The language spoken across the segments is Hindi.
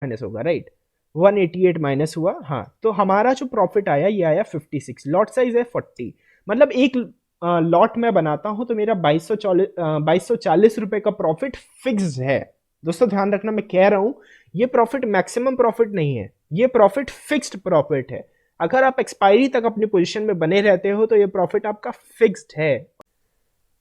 माइनस होगा, राइट। 188 माइनस हुआ, हाँ, तो हमारा जो प्रॉफिट आया ये आया 56। लॉट साइज है 40, मतलब एक लॉट में बनाता हूं तो मेरा 2240 रुपए का प्रॉफिट फिक्स है। दोस्तों ध्यान रखना, मैं कह रहा हूं ये प्रॉफिट मैक्सिमम प्रॉफिट नहीं है, ये प्रॉफिट फिक्स्ड प्रॉफिट है। अगर आप एक्सपायरी तक अपनी पोजीशन में बने रहते हो तो ये प्रॉफिट आपका फिक्स्ड है।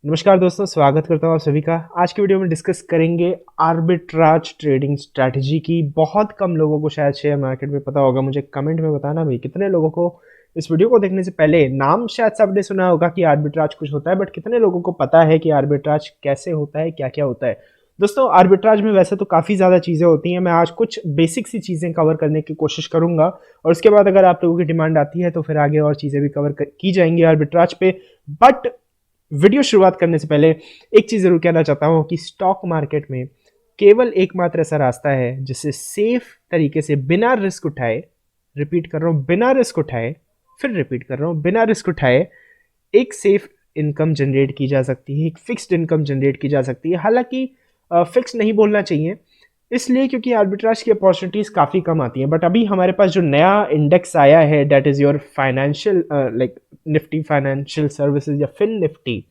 नमस्कार दोस्तों, स्वागत करता हूं आप सभी का। आज की वीडियो में डिस्कस करेंगे आर्बिट्राज ट्रेडिंग स्ट्रैटेजी की। बहुत कम लोगों को शायद शेयर मार्केट में पता होगा। मुझे कमेंट में बताना भाई कितने लोगों को इस वीडियो को देखने से पहले नाम शायद सबने सुना होगा कि आर्बिट्राज कुछ होता है, बट कितने लोगों को पता है कि आर्बिट्राज कैसे होता है, क्या क्या होता है। दोस्तों आर्बिट्राज में वैसे तो काफ़ी ज़्यादा चीज़ें होती हैं, मैं आज कुछ बेसिक सी चीज़ें कवर करने की कोशिश करूंगा और उसके बाद अगर आप लोगों की डिमांड आती है तो फिर आगे और चीज़ें भी कवर की जाएंगी आर्बिट्राज पे। बट वीडियो शुरुआत करने से पहले एक चीज जरूर कहना चाहता हूं कि स्टॉक मार्केट में केवल एकमात्र ऐसा रास्ता है जिससे सेफ तरीके से बिना रिस्क उठाए, रिपीट कर रहा हूं बिना रिस्क उठाए, फिर रिपीट कर रहा हूं बिना रिस्क उठाए, एक सेफ इनकम जनरेट की जा सकती है, एक फिक्स्ड इनकम जनरेट की जा सकती है। हालांकि फिक्स नहीं बोलना चाहिए इसलिए क्योंकि आर्बिट्राज की अपॉर्चुनिटीज काफ़ी कम आती हैं। बट अभी हमारे पास जो नया इंडेक्स आया है that is your financial like Nifty financial services या फिन निफ्टी,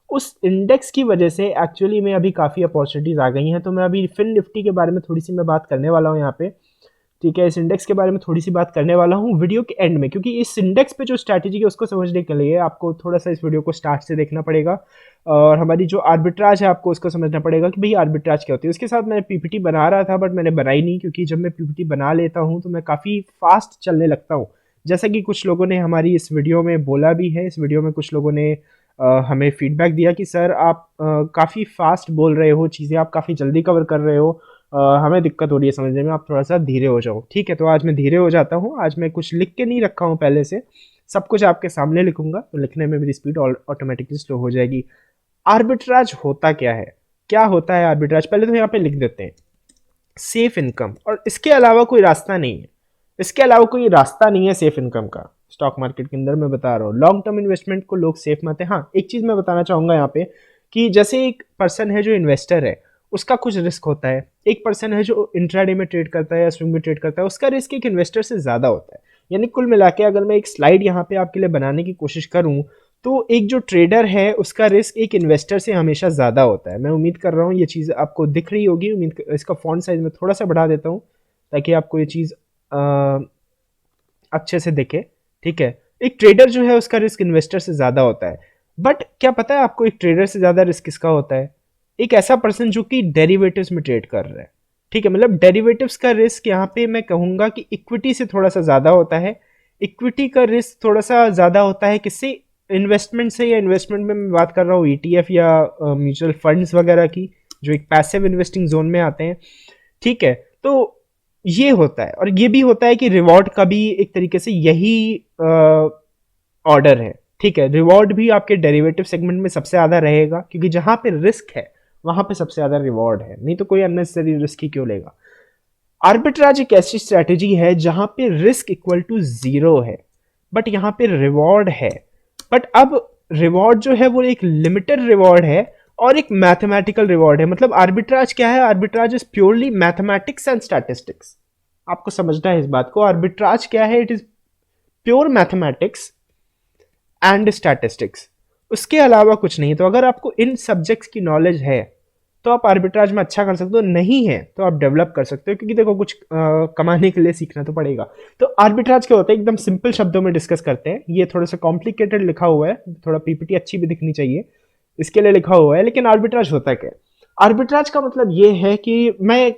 उस इंडेक्स की वजह से एक्चुअली में अभी काफ़ी अपॉर्चुनिटीज़ आ गई हैं। तो मैं अभी फिन निफ्टी के बारे में थोड़ी सी मैं बात करने वाला हूँ यहाँ पे, ठीक है। इस इंडेक्स के बारे में थोड़ी सी बात करने वाला हूँ वीडियो के एंड में, क्योंकि इस इंडेक्स पे जो स्ट्रैटेजी है उसको समझने के लिए आपको थोड़ा सा इस वीडियो को स्टार्ट से देखना पड़ेगा और हमारी जो आर्बिट्राज है आपको उसको समझना पड़ेगा कि भाई आर्बिट्राज क्या होती है। उसके साथ मैं पीपीटी बना रहा था बट मैंने बनाई नहीं, क्योंकि जब मैं पीपीटी बना लेता हूँ तो मैं काफ़ी फास्ट चलने लगता हूँ। जैसा कि कुछ लोगों ने हमारी इस वीडियो में बोला भी है, इस वीडियो में कुछ लोगों ने हमें फीडबैक दिया कि सर आप काफ़ी फास्ट बोल रहे हो, चीज़ें आप काफ़ी जल्दी कवर कर रहे हो, हमें दिक्कत हो रही है समझने में, आप थोड़ा सा धीरे हो जाओ। ठीक है, तो आज मैं धीरे हो जाता हूँ। आज मैं कुछ लिख के नहीं रखा हूँ पहले से, सब कुछ आपके सामने लिखूंगा तो लिखने में मेरी स्पीड ऑटोमेटिकली स्लो हो जाएगी। आर्बिट्राज होता क्या है, क्या होता है आर्बिट्राज, पहले तो यहाँ पे लिख देते हैं सेफ इनकम, और इसके अलावा कोई रास्ता नहीं है, इसके अलावा कोई रास्ता नहीं है सेफ इनकम का स्टॉक मार्केट के अंदर। मैं बता रहा हूँ लॉन्ग टर्म इन्वेस्टमेंट को लोग सेफ मानते हैं। हाँ, एक चीज मैं बताना चाहूंगा यहाँ पे कि जैसे एक पर्सन है जो इन्वेस्टर है उसका कुछ रिस्क होता है, एक पर्सन है जो इंट्राडे में ट्रेड करता है या स्विंग में ट्रेड करता है उसका रिस्क एक इन्वेस्टर से ज्यादा होता है। यानी कुल मिला के अगर मैं एक स्लाइड यहाँ पे आपके लिए बनाने की कोशिश करूँ तो एक जो ट्रेडर है उसका रिस्क एक इन्वेस्टर से हमेशा ज़्यादा होता है। मैं उम्मीद कर रहा हूँ ये चीज़ आपको दिख रही होगी। इसका फॉन्ट साइज में थोड़ा सा बढ़ा देता हूँ ताकि आपको ये चीज़ अच्छे से दिखे, ठीक है। एक ट्रेडर जो है उसका रिस्क इन्वेस्टर से ज़्यादा होता है। बट क्या पता है आपको एक ट्रेडर से ज़्यादा रिस्क किसका होता है? एक ऐसा पर्सन जो कि डेरिवेटिव्स में ट्रेड कर रहा है, ठीक है। मतलब डेरिवेटिव्स का रिस्क यहाँ पे मैं कहूँगा कि इक्विटी से थोड़ा सा ज़्यादा होता है। इक्विटी का रिस्क थोड़ा सा ज़्यादा होता है किससे? इन्वेस्टमेंट से। या इन्वेस्टमेंट में मैं बात कर रहा हूँ ईटीएफ या म्यूचुअल फंड्स वगैरह की, जो एक पैसिव इन्वेस्टिंग जोन में आते हैं, ठीक है। तो ये होता है, और ये भी होता है कि रिवॉर्ड का भी एक तरीके से यही ऑर्डर है, ठीक है। रिवॉर्ड भी आपके डेरिवेटिव सेगमेंट में सबसे ज़्यादा रहेगा, क्योंकि जहां पे रिस्क है वहां पे सबसे ज़्यादा रिवॉर्ड है, नहीं तो कोई अननेसेसरी रिस्क ही क्यों लेगा। आर्बिट्राज एक ऐसी स्ट्रैटेजी है जहां पे रिस्क इक्वल टू जीरो है बट यहाँ पे रिवॉर्ड है। बट अब रिवॉर्ड जो है वो एक लिमिटेड रिवॉर्ड है और एक मैथमेटिकल रिवॉर्ड है। मतलब आर्बिट्राज क्या है? Arbitrage is purely mathematics and statistics. आपको समझना है इस बात को। आर्बिट्राज क्या है? It is pure mathematics and statistics, उसके अलावा कुछ नहीं। तो अगर आपको इन सब्जेक्ट्स की नॉलेज है तो आप आर्बिट्राज में अच्छा कर सकते हो, नहीं है तो आप डेवलप कर सकते हो, क्योंकि देखो कुछ कमाने के लिए सीखना तो पड़ेगा। तो आर्बिट्राज क्या होता है एकदम सिंपल शब्दों में डिस्कस करते हैं। ये थोड़ा सा कॉम्प्लिकेटेड लिखा हुआ है, थोड़ा पीपीटी अच्छी भी दिखनी चाहिए इसके लिए लिखा हुआ है, लेकिन आर्बिट्राज होता क्या है? आर्बिट्राज का मतलब ये है कि मैं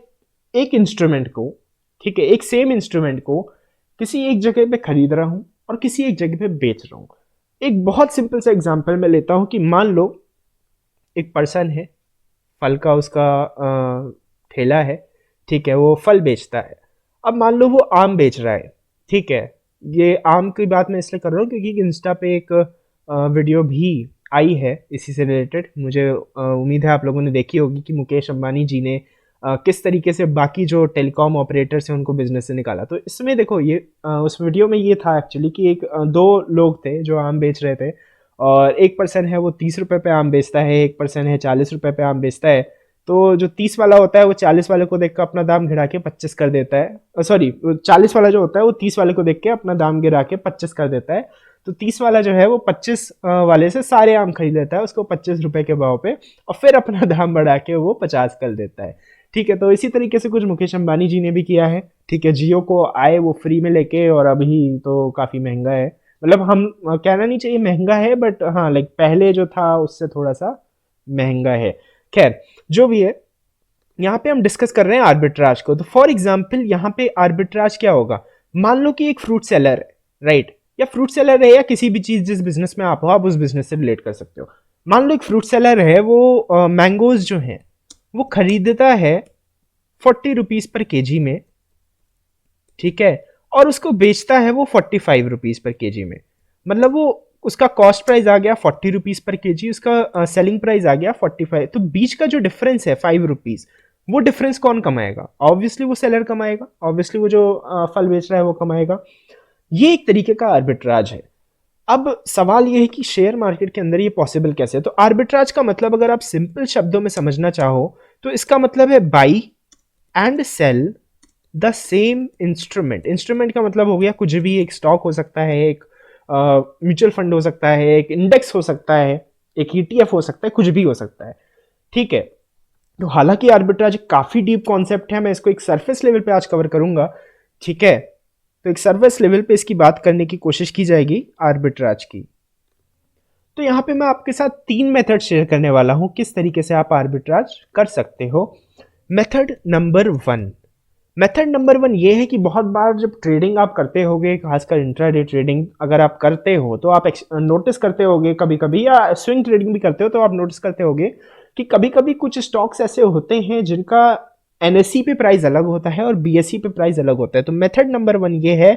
एक इंस्ट्रूमेंट को, ठीक है, एक सेम इंस्ट्रूमेंट को किसी एक जगह पे खरीद रहा हूं और किसी एक जगह पे बेच रहा हूं। एक बहुत सिंपल सा एग्जांपल मैं लेता हूं कि मान लो एक पर्सन है, फल का उसका ठेला है, ठीक है, वो फल बेचता है। अब मान लो वो आम बेच रहा है, ठीक है। ये आम की बात मैं इसलिए कर रहा हूँ क्योंकि इंस्टा पे एक वीडियो भी आई है इसी से रिलेटेड। मुझे उम्मीद है आप लोगों ने देखी होगी कि मुकेश अंबानी जी ने किस तरीके से बाकी जो टेलीकॉम ऑपरेटर्स हैं उनको बिजनेस से निकाला। तो इसमें देखो ये उस वीडियो में ये था एक्चुअली कि एक दो लोग थे जो आम बेच रहे थे, और एक पर्सन है वो 30 रुपये पे आम बेचता है, एक पर्सन है 40 रुपये पे आम बेचता है, तो जो 30 वाला होता है वो 40 वाले को देख कर अपना दाम गिरा के 25 कर देता है, सॉरी 40 वाला जो होता है वो 30 वाले को देख के अपना दाम गिरा के 25 कर देता है। तो 30 वाला जो है वो 25 वाले से सारे आम खरीद लेता है उसको 25 रुपए के भाव पे, और फिर अपना दाम बढ़ा के वो 50 कर देता है। ठीक है, तो इसी तरीके से कुछ मुकेश अंबानी जी ने भी किया है। ठीक है, जियो को आए वो फ्री में लेके, और अभी तो काफ़ी महंगा है। मतलब हम कहना नहीं चाहिए महंगा है, बट हाँ लाइक पहले जो था उससे थोड़ा सा महंगा है। खैर, जो भी है, यहाँ पे हम डिस्कस कर रहे हैं आर्बिट्राज को। तो फॉर एग्जाम्पल यहाँ पे आर्बिट्राज क्या होगा, मान लो कि एक फ्रूट सेलर है, राइट, या फ्रूट सेलर है या किसी भी चीज जिस बिजनेस में आप हो आप उस बिजनेस से रिलेट कर सकते हो। मान लो एक फ्रूट सेलर है, वो मैंगोज जो है वो खरीदता है 40 रुपीज पर केजी में, ठीक है, और उसको बेचता है वो 45 रुपीज पर केजी में। मतलब वो उसका कॉस्ट प्राइस आ गया 40 रुपीज पर केजी, उसका सेलिंग प्राइस आ गया 45। तो बीच का जो डिफरेंस है 5 रुपीज, वो डिफरेंस कौन कमाएगा? ऑब्वियसली वो सेलर कमाएगा, ऑब्वियसली वो जो फल बेच रहा है वो कमाएगा। ये एक तरीके का आर्बिट्राज है। अब सवाल ये है कि शेयर मार्केट के अंदर ये पॉसिबल कैसे है? तो आर्बिट्राज का मतलब अगर आप सिंपल शब्दों में समझना चाहो तो इसका मतलब है buy and sell the same instrument. Instrument का मतलब हो गया कुछ भी, एक स्टॉक हो सकता है, एक म्यूचुअल फंड हो सकता है, एक इंडेक्स हो सकता है, एक ईटीएफ हो सकता है, कुछ भी हो सकता है। ठीक है, तो हालांकि आर्बिट्राज काफी डीप कॉन्सेप्ट है, मैं इसको एक सरफेस लेवल पे आज कवर करूंगा। ठीक है, तो एक सरफेस लेवल पे इसकी बात करने की कोशिश की जाएगी आर्बिट्राज की। तो यहाँ पे मैं आपके साथ 3 मेथड शेयर करने वाला हूं किस तरीके से आप आर्बिट्राज कर सकते हो। मेथड नंबर 1, मेथड नंबर 1 ये है कि बहुत बार जब ट्रेडिंग आप करते होगे, खासकर इंट्राडे ट्रेडिंग अगर आप करते हो तो आप नोटिस करते होगे कभी कभी, या स्विंग ट्रेडिंग भी करते हो तो आप नोटिस करते होगे कि कभी कभी कुछ स्टॉक्स ऐसे होते हैं जिनका एनएससी पे प्राइस अलग होता है और बीएसई पे प्राइस अलग होता है। तो मेथड नंबर 1 ये है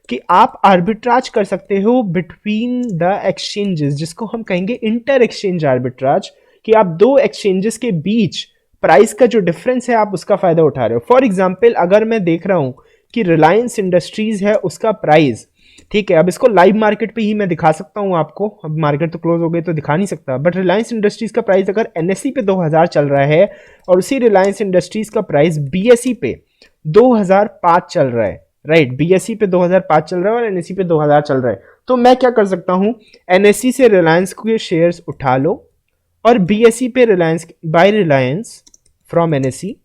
कि आप आर्बिट्राज कर सकते हो बिटवीन द एक्सचेंजेस, जिसको हम कहेंगे इंटर एक्सचेंज आर्बिट्राज, कि आप दो एक्सचेंजेस के बीच प्राइस का जो डिफरेंस है आप उसका फायदा उठा रहे हो। फॉर एग्जाम्पल, अगर मैं देख रहा हूं कि रिलायंस इंडस्ट्रीज है उसका प्राइस, ठीक है, अब इसको लाइव मार्केट पे ही मैं दिखा सकता हूं आपको, अब मार्केट तो क्लोज हो गई तो दिखा नहीं सकता, बट रिलायंस इंडस्ट्रीज का प्राइस अगर एनएससी पे 2000 चल रहा है और उसी रिलायंस इंडस्ट्रीज का प्राइस बीएसई पे 2005 चल रहा है, राइट, बीएसई पे 2005 चल रहा है और एनएससी पे 2000 चल रहा है, तो मैं क्या कर सकता हूं, एनएससी से रिलायंस के शेयर्स उठा लो और बीएसई पे Reliance, buy Reliance from NSC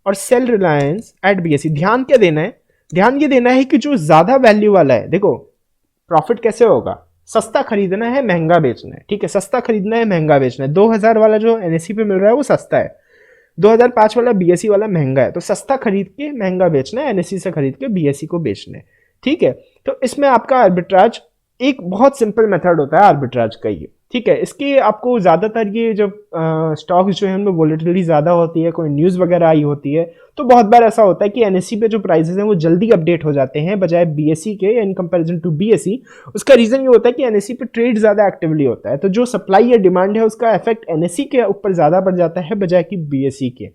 और सेल रिलायंस एट बीएसई। ध्यान क्या देना है, ध्यान ये देना है कि जो ज्यादा वैल्यू वाला है, देखो प्रॉफिट कैसे होगा, सस्ता खरीदना है महंगा बेचना है, ठीक है, सस्ता खरीदना है महंगा बेचना है। 2000 वाला जो एनएससी पे मिल रहा है वो सस्ता है, 2005 वाला बीएसई वाला महंगा है, तो सस्ता खरीद के महंगा बेचना है, एनएससी से खरीद के बीएसई को बेचना है। ठीक है, तो इसमें आपका आर्बिट्राज एक बहुत सिंपल मेथड होता है आर्बिट्राज का ये। ठीक है, इसके आपको ज़्यादातर ये जब स्टॉक्स जो है उनमें वोलेटिलिटी ज़्यादा होती है, कोई न्यूज़ वगैरह आई होती है, तो बहुत बार ऐसा होता है कि एनएससी पे जो प्राइसेस हैं वो जल्दी अपडेट हो जाते हैं बजाय बीएसई के, इन कंपैरिजन टू बीएसई। उसका रीज़न ये होता है कि एनएससी पे ट्रेड ज़्यादा एक्टिवली होता है, तो जो सप्लाई या डिमांड है उसका इफेक्ट एनएससी के ऊपर ज़्यादा पड़ जाता है बजाय कि बीएसई के।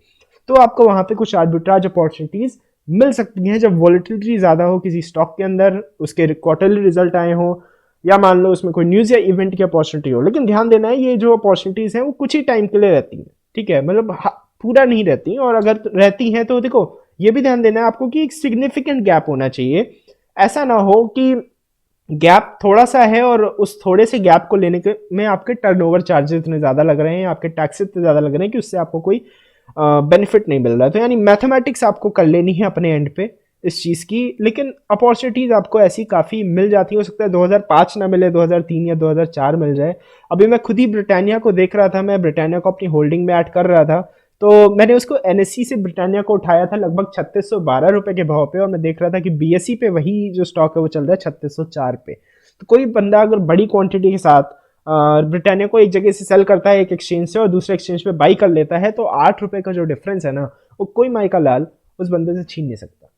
तो आपको वहाँ पे कुछ आर्बिट्राज अपॉर्चुनिटीज़ मिल सकती हैं जब वॉलेटिलिटी ज़्यादा हो किसी स्टॉक के अंदर, उसके क्वार्टरली रिजल्ट आए हो, या मान लो उसमें कोई न्यूज़ या इवेंट की अपॉर्चुनिटी हो। लेकिन ध्यान देना है ये जो अपॉर्चुनिटीज़ हैं वो कुछ ही टाइम के लिए रहती हैं, ठीक है, मतलब पूरा नहीं रहती, और अगर रहती हैं तो देखो ये भी ध्यान देना है आपको कि एक सिग्निफिकेंट गैप होना चाहिए। ऐसा ना हो कि गैप थोड़ा सा है और उस थोड़े से गैप को लेने के में आपके टर्नओवर चार्जेस इतने ज़्यादा लग रहे हैं, आपके टैक्सेस इतने ज़्यादा लग रहे हैं कि उससे आपको कोई बेनिफिट नहीं मिल रहा है। तो यानी मैथमेटिक्स आपको कर लेनी है अपने एंड पे इस चीज़ की, लेकिन अपॉर्चुनिटीज़ आपको ऐसी काफ़ी मिल जाती हो सकता है 2005 ना मिले, 2003 या 2004 मिल जाए। अभी मैं खुद ही ब्रिटानिया को देख रहा था, मैं ब्रिटानिया को अपनी होल्डिंग में ऐड कर रहा था, तो मैंने उसको एनएससी से ब्रिटानिया को उठाया था लगभग 3612 रुपये के भाव पे, और मैं देख रहा था कि बीएसई पे वही जो स्टॉक है वो चल रहा है 3604 पे। तो कोई बंदा अगर बड़ी क्वांटिटी के साथ ब्रिटानिया को एक जगह से सेल करता है एक एक्सचेंज से और दूसरे एक्सचेंज पे बाई कर लेता है, तो 8 रुपये का जो डिफरेंस है ना वो कोई माई का लाल उस बंदे से छीन नहीं सकता,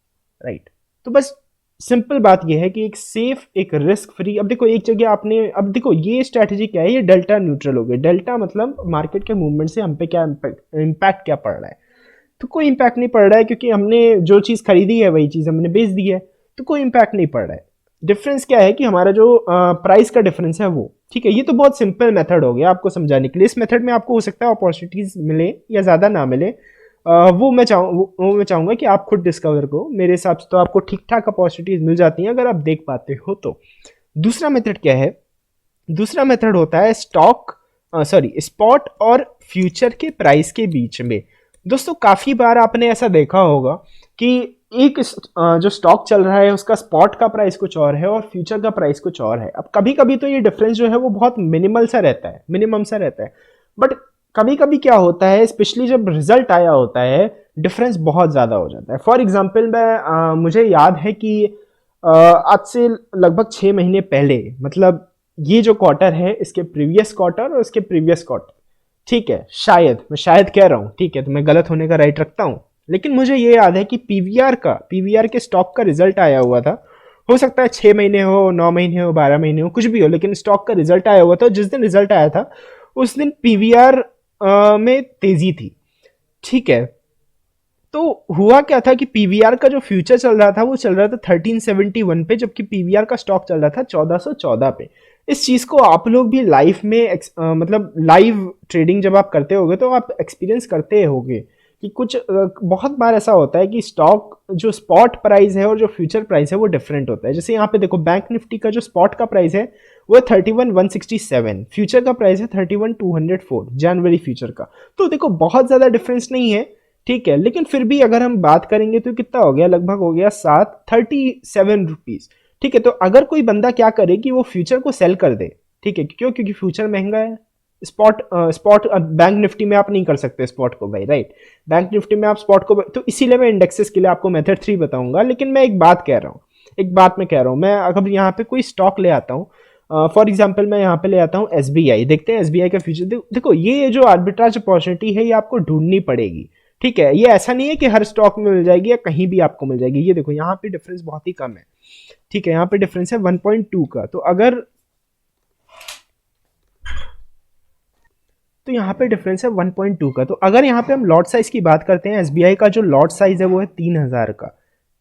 राइट। तो बस सिंपल बात यह है कि एक सेफ, एक रिस्क फ्री, अब देखो एक जगह आपने, अब देखो ये स्ट्रैटेजी क्या है, ये डेल्टा न्यूट्रल हो गई। डेल्टा मतलब मार्केट के मूवमेंट से हम पे क्या इम्पैक्ट क्या पड़ रहा है, तो कोई इम्पैक्ट नहीं पड़ रहा है क्योंकि हमने जो चीज़ खरीदी है वही चीज़ हमने बेच दी है, तो कोई इम्पैक्ट नहीं पड़ रहा है। डिफरेंस क्या है कि हमारा जो प्राइस का डिफरेंस है वो, ठीक है, ये तो बहुत सिंपल मेथड हो गया आपको समझाने के लिए। इस मेथड में आपको हो सकता है अपॉर्चुनिटीज मिले या ज़्यादा ना मिले, वो मैं चाहूँगा कि आप खुद डिस्कवर करो। मेरे हिसाब से तो आपको ठीक ठाक अपॉर्चुनिटीज मिल जाती हैं अगर आप देख पाते हो तो। दूसरा मेथड क्या है? दूसरा मेथड होता है स्पॉट और फ्यूचर के प्राइस के बीच में। दोस्तों काफ़ी बार आपने ऐसा देखा होगा कि जो स्टॉक चल रहा है उसका स्पॉट का प्राइस कुछ और है और फ्यूचर का प्राइस कुछ और है। अब कभी कभी तो ये डिफरेंस जो है वो बहुत मिनिमम सा रहता है, बट कभी कभी क्या होता है, स्पेशली जब रिजल्ट आया होता है, डिफरेंस बहुत ज़्यादा हो जाता है। फॉर एग्जाम्पल मुझे याद है कि आज से लगभग 6 महीने पहले, मतलब ये जो क्वार्टर है इसके प्रीवियस क्वार्टर और इसके प्रीवियस क्वार्टर, ठीक है, मैं शायद कह रहा हूँ, ठीक है, तो मैं गलत होने का राइट रखता हूँ, लेकिन मुझे ये याद है कि पीवीआर के स्टॉक का रिजल्ट आया हुआ था। हो सकता है 6 महीने हो, 9 महीने हो, 12 महीने हो, कुछ भी हो, लेकिन स्टॉक का रिजल्ट आया हुआ था। जिस दिन रिजल्ट आया था उस दिन पीवीआर में तेजी थी, ठीक है। तो हुआ क्या था कि पीवीआर का जो फ्यूचर चल रहा था वो चल रहा था 1371 पे, जबकि पीवीआर का स्टॉक चल रहा था 1414 पे। इस चीज़ को आप लोग भी लाइफ में मतलब लाइव ट्रेडिंग जब आप करते होगे तो आप एक्सपीरियंस करते होगे कि कुछ बहुत बार ऐसा होता है कि स्टॉक जो स्पॉट प्राइस है और जो फ्यूचर प्राइस है वो डिफरेंट होता है। जैसे यहाँ पे देखो, बैंक निफ्टी का जो स्पॉट का प्राइस है वो है 31,167, फ्यूचर का प्राइस है 31,204 जनवरी फ्यूचर का। तो देखो बहुत ज़्यादा डिफरेंस नहीं है, ठीक है, लेकिन फिर भी अगर हम बात करेंगे तो कितना हो गया, लगभग हो गया 37 रुपीज़, ठीक है। तो अगर कोई बंदा क्या करे कि वो फ्यूचर को सेल कर दे, ठीक है, क्यों? क्योंकि फ्यूचर महंगा है। स्पॉट बैंक निफ्टी में आप नहीं कर सकते स्पॉट को भाई, राइट। बैंक निफ्टी में आप स्पॉट को, तो इसीलिए मैं इंडेक्सेस के लिए आपको मेथड 3 बताऊंगा। लेकिन मैं एक बात कह रहा हूँ, मैं अगर यहाँ पे कोई स्टॉक ले आता हूँ, फॉर एग्जाम्पल मैं यहाँ पे ले आता हूँ एसबीआई, देखते हैं एसबीआई का फ्यूचर। देखो ये जो आर्बिट्राज अपॉर्चुनिटी है ये आपको ढूंढनी पड़ेगी, ठीक है। ये ऐसा नहीं है कि हर स्टॉक में मिल जाएगी या कहीं भी आपको मिल जाएगी। ये देखो यहाँ पे डिफरेंस बहुत ही कम है, ठीक है, यहाँ पे डिफरेंस है 1.2 का। तो यहाँ पे डिफरेंस है 1.2 का। तो अगर यहाँ पे हम लॉट साइज की बात करते हैं, एसबीआई का जो लॉट साइज है वो है 3000 का,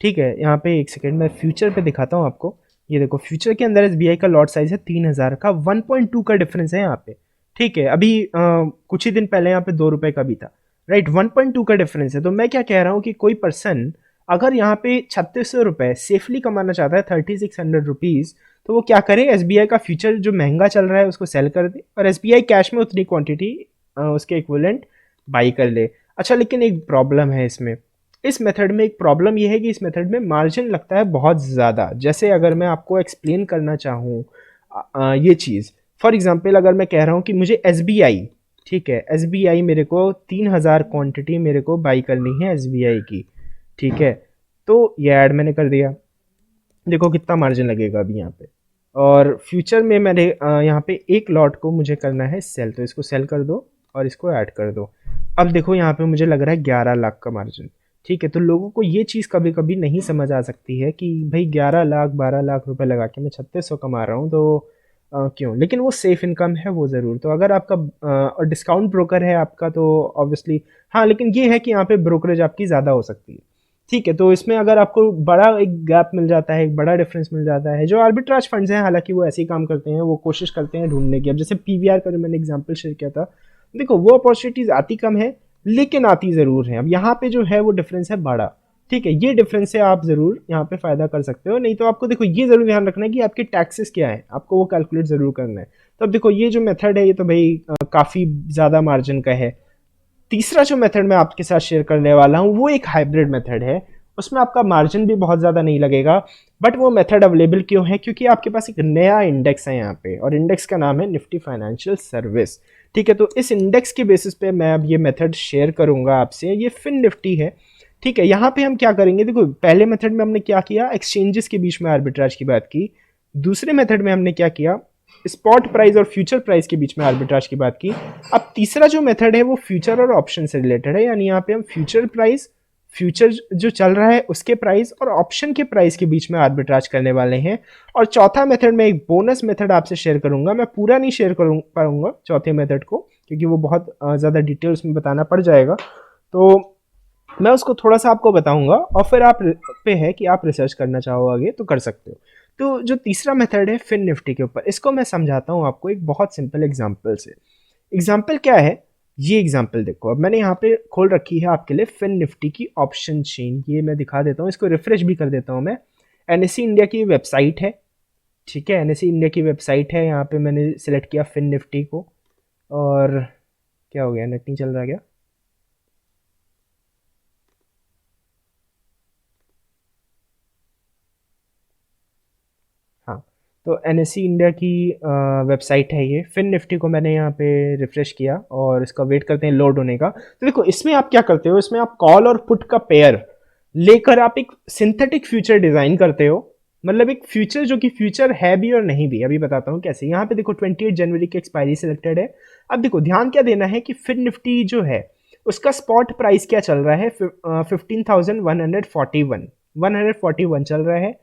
ठीक है। यहाँ पे एक सेकेंड मैं फ्यूचर पे दिखाता हूँ आपको। ये देखो फ्यूचर के अंदर एसबीआई का लॉट साइज है 3000 का, 1.2 का डिफरेंस है यहाँ पे, ठीक है। अभी कुछ ही दिन पहले यहाँ पे 2 रुपए का भी था, राइट। 1.2 का डिफरेंस है। तो मैं क्या कह रहा हूँ कि कोई पर्सन अगर यहाँ पे 3600 रुपये सेफली कमाना चाहता है, 3600 रुपीज़, तो वो क्या करे, एसबीआई का फ्यूचर जो महंगा चल रहा है उसको सेल कर दे और एसबीआई कैश में उतनी क्वांटिटी उसके इक्विवेलेंट बाई कर ले। अच्छा, लेकिन एक प्रॉब्लम है इसमें, इस मेथड में एक प्रॉब्लम ये है कि इस मेथड में मार्जिन लगता है बहुत ज़्यादा। जैसे अगर मैं आपको एक्सप्लेन करना चाहूँ ये चीज़, फॉर एग्जांपल अगर मैं कह रहा हूँ कि मुझे एसबीआई, ठीक है, एसबीआई मेरे को 3000 क्वांटिटी मेरे को बाई करनी है एसबीआई की, ठीक है। तो ये ऐड मैंने कर दिया, देखो कितना मार्जिन लगेगा अभी यहाँ पे। और फ्यूचर में मैंने यहाँ पे एक लॉट को मुझे करना है सेल, तो इसको सेल कर दो और इसको ऐड कर दो। अब देखो यहाँ पे मुझे लग रहा है 11 लाख का मार्जिन, ठीक है। तो लोगों को ये चीज़ कभी कभी नहीं समझ आ सकती है कि भाई 11 लाख 12 लाख रुपए लगा के मैं 3600 कमा रहा हूँ, तो क्यों? लेकिन वो सेफ इनकम है वो ज़रूर। तो अगर आपका और डिस्काउंट ब्रोकर है आपका तो ऑब्वियसली, हाँ, लेकिन ये है कि यहाँ पे ब्रोकरेज आपकी ज़्यादा हो सकती है, ठीक है। तो इसमें अगर आपको बड़ा एक गैप मिल जाता है, एक बड़ा डिफरेंस मिल जाता है, जो आर्बिट्राज फंड्स हैं हालांकि वो ऐसे ही काम करते हैं, वो कोशिश करते हैं ढूंढने की। अब जैसे पीवीआर का जो मैंने एग्जांपल शेयर किया था, देखो वो अपॉर्चुनिटीज आती कम है लेकिन आती ज़रूर है। अब यहाँ पे जो है वो डिफरेंस है बड़ा, ठीक है। ये डिफरेंस से आप ज़रूर यहाँ पे फ़ायदा कर सकते हो। नहीं तो आपको देखो ये ज़रूर ध्यान रखना है कि आपके टैक्सेस क्या है, आपको वो कैलकुलेट ज़रूर करना है। तो अब देखो ये जो मेथड है ये तो भाई काफ़ी ज़्यादा मार्जिन का है। तीसरा जो मेथड मैं आपके साथ शेयर करने वाला हूँ वो एक हाइब्रिड मेथड है। उसमें आपका मार्जिन भी बहुत ज़्यादा नहीं लगेगा, बट वो मेथड अवेलेबल क्यों है? क्योंकि आपके पास एक नया इंडेक्स है यहाँ पे, और इंडेक्स का नाम है निफ्टी फाइनेंशियल सर्विस, ठीक है। तो इस इंडेक्स के बेसिस पे मैं अब ये मेथड शेयर करूंगा आपसे। ये फिन निफ्टी है, ठीक है। यहाँ पे हम क्या करेंगे, देखो पहले मेथड में हमने क्या किया, एक्सचेंजेस के बीच में आर्बिट्राज की बात की। दूसरे मेथड में हमने क्या किया, स्पॉट प्राइस और फ्यूचर प्राइस के बीच में आर्बिट्राज की बात की। अब तीसरा जो मेथड है वो फ्यूचर और ऑप्शन से रिलेटेड है, यानी यहाँ पे हम फ्यूचर प्राइस, फ्यूचर जो चल रहा है उसके प्राइस और ऑप्शन के प्राइस के बीच में आर्बिट्राज करने वाले हैं। और चौथा मेथड में एक बोनस मेथड आपसे शेयर करूंगा। मैं पूरा नहीं शेयर पाऊंगा चौथे मेथड को, क्योंकि वो बहुत ज़्यादा डिटेल्स में बताना पड़ जाएगा, तो मैं उसको थोड़ा सा आपको बताऊंगा और फिर आप पे है कि आप रिसर्च करना चाहो आगे तो कर सकते हो। तो जो तीसरा मेथड है फिन निफ्टी के ऊपर, इसको मैं समझाता हूँ आपको एक बहुत सिंपल एग्जांपल से। एग्जांपल क्या है, ये एग्जांपल देखो, अब मैंने यहाँ पे खोल रखी है आपके लिए फिन निफ्टी की ऑप्शन चेन, ये मैं दिखा देता हूँ, इसको रिफ्रेश भी कर देता हूँ मैं। एनएससी इंडिया की वेबसाइट है, ठीक है, एनएससी इंडिया की वेबसाइट है, यहाँ पे मैंने सिलेक्ट किया फिन निफ्टी को, और क्या हो गया, नेट नहीं चल रहा क्या? हाँ, तो एनएससी इंडिया की वेबसाइट है ये। फिन निफ्टी को मैंने यहाँ पे रिफ्रेश किया और इसका वेट करते हैं लोड होने का। तो देखो इसमें आप क्या करते हो, इसमें आप कॉल और पुट का पेयर लेकर आप एक सिंथेटिक फ्यूचर डिजाइन करते हो, मतलब एक फ्यूचर जो कि फ्यूचर है भी और नहीं भी। अभी बताता हूँ कैसे। यहाँ पे देखो 28 जनवरी की एक्सपायरी सिलेक्टेड है। अब देखो ध्यान क्या देना है कि फिन निफ्टी जो है उसका स्पॉट प्राइस क्या चल रहा है, 15,141 141 चल रहा है,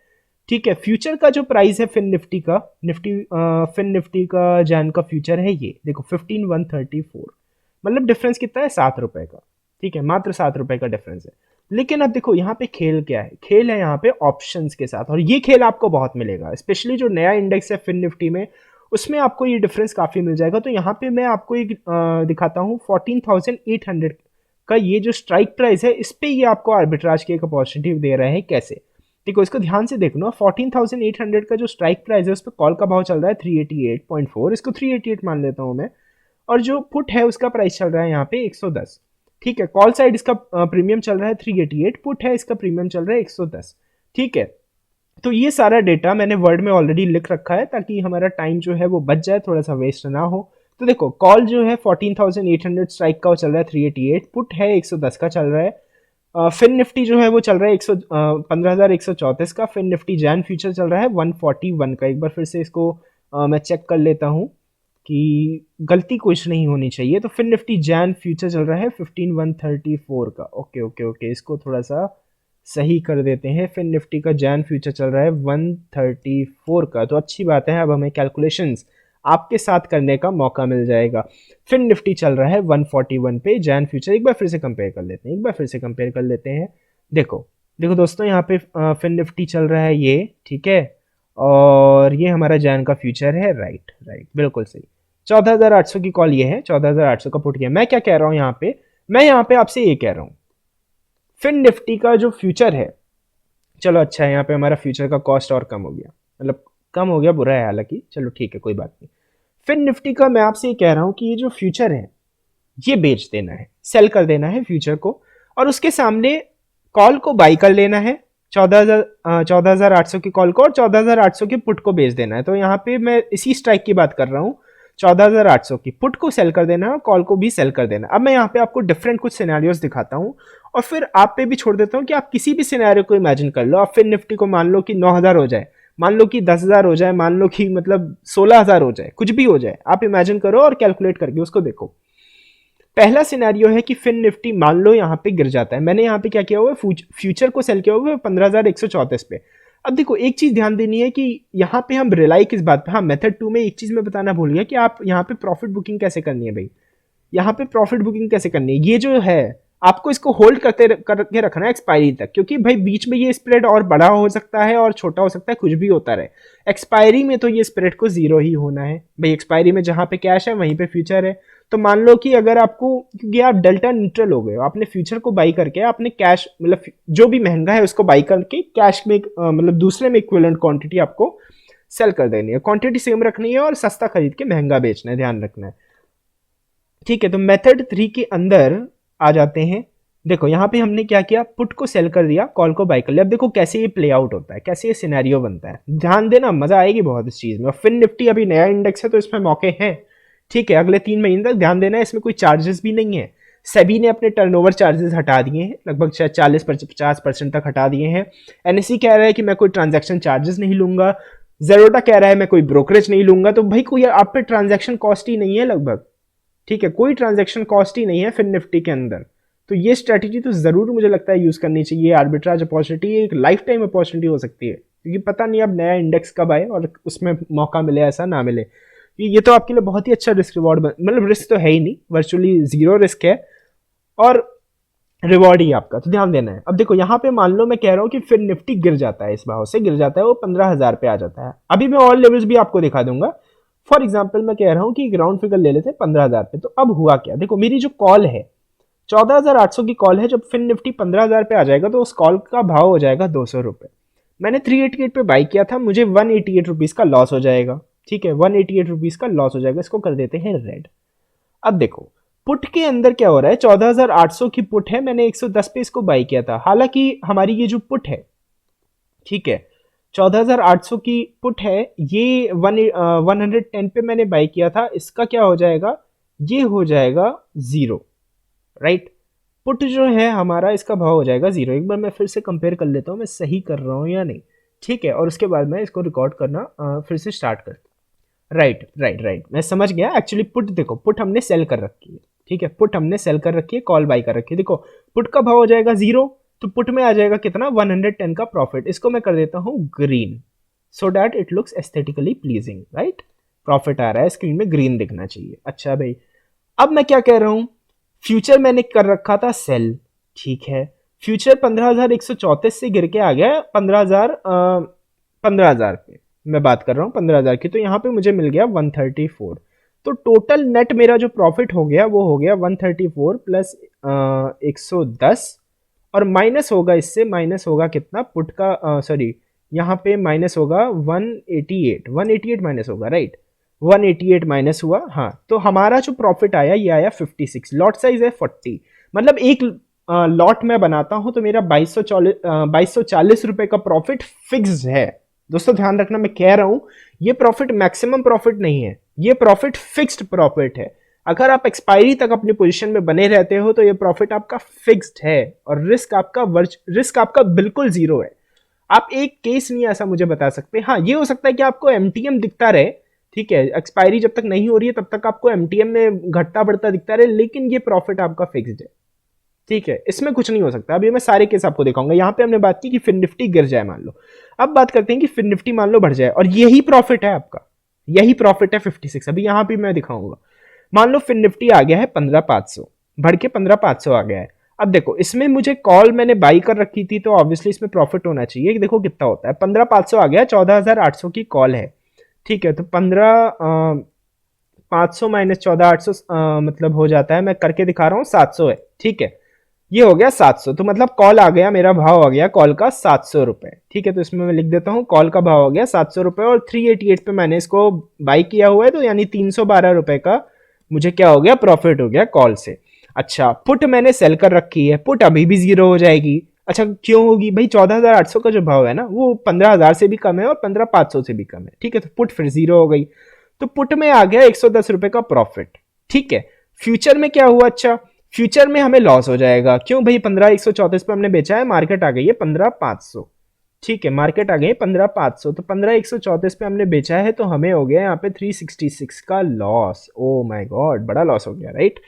ठीक है। फ्यूचर का जो प्राइस है फिन निफ्टी का, फिन निफ्टी का जैन का फ्यूचर है ये देखो 15,134, मतलब डिफरेंस कितना है, 7 रुपए का, ठीक है, मात्र 7 रुपए का डिफरेंस है। लेकिन अब देखो यहाँ पे खेल क्या है, खेल है यहाँ पे ऑप्शंस के साथ, और ये खेल आपको बहुत मिलेगा, स्पेशली जो नया इंडेक्स है फिन निफ्टी में, उसमें आपको ये डिफरेंस काफी मिल जाएगा। तो यहाँ पे मैं आपको एक दिखाता हूँ 14,800 का ये जो स्ट्राइक प्राइस है, इस पे ये आपको आर्बिट्राज की एक अपॉर्चुनिटी दे रहा है। कैसे, देखो इसको ध्यान से देखना, 14,800 का जो स्ट्राइक प्राइस है उस पर कॉल का भाव चल रहा है 388.4, इसको 388 मान लेता हूँ मैं, और जो पुट है उसका प्राइस चल रहा है यहाँ पे 110, ठीक है। कॉल साइड इसका प्रीमियम चल रहा है 388, पुट है इसका प्रीमियम चल रहा है 110, ठीक है। तो ये सारा डेटा मैंने वर्ड में ऑलरेडी लिख रखा है ताकि हमारा टाइम जो है वो बच जाए, थोड़ा सा वेस्ट ना हो। तो देखो कॉल जो है 14,800 स्ट्राइक का वो चल रहा है 388, पुट है 110 का चल रहा है। फिन निफ्टी जो है वो चल रहा है 15,134 का, फिन निफ्टी जैन फ्यूचर चल रहा है 141 का। एक बार फिर से इसको मैं चेक कर लेता हूँ कि गलती कुछ नहीं होनी चाहिए। तो फिन निफ्टी जैन फ्यूचर चल रहा है 15,134 का, ओके ओके ओके, इसको थोड़ा सा सही कर देते हैं। फिन निफ्टी का जैन फ्यूचर चल रहा है 134 का, तो अच्छी बात है, अब हमें कैलकुलेशंस आपके साथ करने का मौका मिल जाएगा। फिन निफ्टी चल रहा है 141 पे, जैन फ्यूचर एक बार फिर से कंपेयर कर लेते हैं, एक बार फिर से कंपेयर कर लेते हैं। देखो देखो दोस्तों, यहाँ पे फिन निफ्टी चल रहा है ये, ठीक है, और ये हमारा जैन का फ्यूचर है, राइट राइट, बिल्कुल सही। 14,800 की कॉल ये है, 14,800 का पुट किया। मैं क्या कह रहा हूँ यहाँ पे, मैं यहाँ पे आपसे ये कह रहा हूँ, फिन निफ्टी का जो फ्यूचर है, चलो अच्छा है, यहाँ पे हमारा फ्यूचर का कॉस्ट और कम हो गया, मतलब कम हो गया, बुरा है हालांकि, चलो ठीक है कोई बात नहीं। फिन निफ्टी का मैं आपसे ये कह रहा हूँ कि ये जो फ्यूचर है ये बेच देना है, सेल कर देना है फ्यूचर को, और उसके सामने कॉल को बाई कर लेना है, 14,800 की कॉल को और 14,800 के पुट को बेच देना है। तो यहाँ पे मैं इसी स्ट्राइक की बात कर रहा हूँ, 14,800 की पुट को सेल कर देना है और कॉल को भी सेल कर देना है। अब मैं यहाँ पे आपको डिफरेंट कुछ सिनेरियोस दिखाता हूँ और फिर आप पे भी छोड़ देता हूँ कि आप किसी भी सिनेरियो को इमेजिन कर लो। आप फिर निफ्टी को मान लो कि 9,000 हो जाए, मान लो कि 10,000 हो जाए, मान लो कि मतलब 16,000 हो जाए, कुछ भी हो जाए, आप इमेजिन करो और कैलकुलेट करके उसको देखो। पहला सिनेरियो है कि फिन निफ्टी मान लो यहाँ पे गिर जाता है, मैंने यहाँ पे क्या किया हुआ है, फ्यूचर को सेल किया हुआ है 15,134 पे। अब देखो एक चीज ध्यान देनी है कि यहाँ पे हम रिलाई किस बात पे, हाँ मेथड 2 में एक चीज मैं बताना भूल गया कि आप यहाँ पे प्रॉफिट बुकिंग कैसे करनी है भाई। यहाँ पे प्रॉफिट बुकिंग कैसे करनी है, ये जो है आपको इसको होल्ड करके रखना है एक्सपायरी तक, क्योंकि भाई बीच में ये स्प्रेड और बड़ा हो सकता है और छोटा हो सकता है, कुछ भी होता रहे। एक्सपायरी में तो ये स्प्रेड को जीरो ही होना है भाई, एक्सपायरी में जहां पे कैश है वहीं पे फ्यूचर है। तो मान लो कि अगर आपको, क्योंकि आप डेल्टा न्यूट्रल हो गए हो, आपने फ्यूचर को बाई करके आपने कैश मतलब जो भी महंगा है उसको बाई करके कैश में मतलब दूसरे में इक्विवेलेंट क्वांटिटी आपको सेल कर देनी है, क्वांटिटी सेम रखनी है और सस्ता खरीद के महंगा बेचना है, ध्यान रखना है, ठीक है। तो मेथड 3 के अंदर आ जाते हैं। देखो यहाँ पे हमने क्या किया, पुट को सेल कर दिया, कॉल को बाय कर लिया। अब देखो कैसे ये प्ले आउट होता है, कैसे ये सिनेरियो बनता है, ध्यान देना, मजा आएगी बहुत इस चीज में। फिन निफ्टी अभी नया इंडेक्स है तो इसमें मौके हैं, ठीक है, अगले 3 महीने तक ध्यान देना है, इसमें कोई चार्जेस भी नहीं है। सेबी ने अपने टर्नओवर चार्जेस हटा दिए हैं, लगभग 40-50% तक हटा दिए हैं। एनएससी कह रहा है कि मैं कोई ट्रांजैक्शन चार्जेस नहीं लूंगा, जेरोडा कह रहा है मैं कोई ब्रोकरेज नहीं लूंगा। तो भाई कोई आप पे ट्रांजैक्शन कॉस्ट ही नहीं है लगभग, ठीक है, कोई ट्रांजैक्शन कॉस्ट ही नहीं है फिन निफ्टी के अंदर। तो ये स्ट्रेटेजी तो जरूर मुझे लगता है यूज करनी चाहिए। आर्बिट्राज अपॉर्चुनिटी एक लाइफ टाइम अपॉर्चुनिटी हो सकती है, क्योंकि पता नहीं अब नया इंडेक्स कब आए और उसमें मौका मिले ऐसा ना मिले। ये तो आपके लिए बहुत ही अच्छा रिस्क रिवॉर्ड, मतलब रिस्क तो है ही नहीं, वर्चुअली जीरो रिस्क है। और रिवॉर्ड ही आपका, तो ध्यान देना है। अब देखो यहाँ पे मान लो मैं कह रहा हूँ कि फिर निफ्टी गिर जाता है, इस भाव से गिर जाता है, वो 15,000 पे आ जाता है। अभी मैं और लेवल्स भी आपको दिखा दूंगा। फॉर एग्जाम्पल मैं कह रहा हूँ कि ग्राउंड फिगर ले लेते हैं 15,000 पे। तो अब हुआ क्या, देखो मेरी जो कॉल है 14,800 की कॉल है, जब फिर निफ्टी 15,000 पे आ जाएगा तो उस कॉल का भाव हो जाएगा 200 रुपए। मैंने 388 पे बाई किया था, मुझे 188 रुपीज का लॉस हो जाएगा। ठीक है, 188 रुपीज का लॉस हो जाएगा, इसको कर देते हैं रेड। अब देखो पुट के अंदर क्या हो रहा है, 14,800 की पुट है, मैंने 110 पे इसको बाई किया था। हालांकि हमारी ये जो पुट है, ठीक है, 14,800 की पुट है, ये 110 पे मैंने बाई किया था, इसका क्या हो जाएगा, ये हो जाएगा जीरो, राइट। पुट जो है हमारा, इसका भाव हो जाएगा जीरो। एक बार मैं फिर से कंपेयर कर लेता हूँ मैं सही कर रहा हूँ या नहीं, ठीक है, और उसके बाद मैं इसको रिकॉर्ड करना फिर से स्टार्ट कर। राइट राइट राइट, मैं समझ गया। एक्चुअली पुट देखो, पुट हमने सेल कर रखी है, ठीक है, पुट हमने सेल कर रखी है, कॉल बाई कर रखी है। देखो पुट का भाव हो जाएगा जीरो, तो पुट में आ जाएगा कितना, 110 का प्रॉफिट। इसको मैं कर देता हूँ green, so that it looks aesthetically pleasing, right. Profit आ रहा है, स्क्रीन में ग्रीन दिखना चाहिए। अच्छा भाई, अब मैं क्या कह रहा हूँ, फ्यूचर मैंने कर रखा था सेल, ठीक है, फ्यूचर 15,134 से गिर के आ गया 15,000 पे मैं बात कर रहा हूँ 15,000 की, तो यहाँ पे मुझे मिल गया 134। तो टोटल नेट मेरा जो प्रॉफिट हो गया वो हो गया 134 प्लस 110, और माइनस होगा, इससे माइनस होगा कितना, पुट का सॉरी, यहाँ पे माइनस होगा 188 माइनस होगा, राइट, 188 माइनस हुआ। हाँ, तो हमारा जो प्रॉफिट आया ये आया 56, लॉट साइज है 40, मतलब एक लॉट में बनाता हूं तो मेरा 2240 रुपए का प्रॉफिट फिक्स है। दोस्तों ध्यान रखना, मैं कह रहा हूं ये प्रॉफिट मैक्सिमम प्रॉफिट नहीं है, ये प्रॉफिट फिक्स्ड प्रॉफिट है। अगर आप एक्सपायरी तक अपनी पोजीशन में बने रहते हो तो ये प्रॉफिट आपका फिक्स्ड है, और रिस्क आपका बिल्कुल जीरो है। आप एक केस नहीं ऐसा मुझे बता सकते। हाँ, ये हो सकता है कि आपको एमटीएम दिखता रहे, ठीक है, एक्सपायरी जब तक नहीं हो रही है तब तक आपको एमटीएम में घटता बढ़ता दिखता रहे, लेकिन ये प्रॉफिट आपका फिक्स्ड है, ठीक है, इसमें कुछ नहीं हो सकता। अभी मैं सारे केस आपको दिखाऊंगा। यहाँ पे हमने बात की कि फिर निफ्टी गिर जाए मान लो, अब बात करते हैं कि फिर निफ्टी मान लो बढ़ जाए, और यही प्रॉफिट है आपका, यही प्रॉफिट है 56। अभी यहाँ पे मैं दिखाऊंगा, मान लो फिर निफ्टी आ गया है 15,500, बढ़ के 15,500 आ गया है। अब देखो इसमें मुझे कॉल मैंने बाई कर रखी थी, तो ऑब्वियसली इसमें प्रॉफिट होना चाहिए। देखो कितना होता है, 15,500 आ गया, 14,800 की कॉल है, ठीक है, तो 15,500 माइनस 14,800 मतलब हो जाता है, मैं करके दिखा रहा हूँ, 700 है, ठीक है, ये हो गया 700। तो मतलब कॉल आ गया, मेरा भाव आ गया कॉल का 700 रुपए, ठीक है, तो इसमें मैं लिख देता हूँ कॉल का भाव आ गया 700 रुपए, और 388 पे मैंने इसको बाई किया हुआ है, तो यानी 312 रुपए का मुझे क्या हो गया, प्रॉफिट हो गया कॉल से। अच्छा, पुट मैंने सेल कर रखी है, पुट अभी भी जीरो हो जाएगी। अच्छा, क्यों होगी भाई, 14,800 का जो भाव है ना वो 15,000 से भी कम है और 15,500 से भी कम है, ठीक है, तो पुट फिर जीरो हो गई, तो पुट में आ गया 110 रुपए का प्रॉफिट, ठीक है। फ्यूचर में क्या हुआ, अच्छा फ्यूचर में हमें लॉस हो जाएगा, क्यों भाई, 15,134 पे हमने बेचा है, मार्केट आ गई है 15,500, ठीक है, मार्केट आ गई 15,500, तो 15,134 पे हमने बेचा है, तो हमें हो गया यहाँ पे 366 का लॉस। ओ माय गॉड, बड़ा लॉस हो गया, राइट।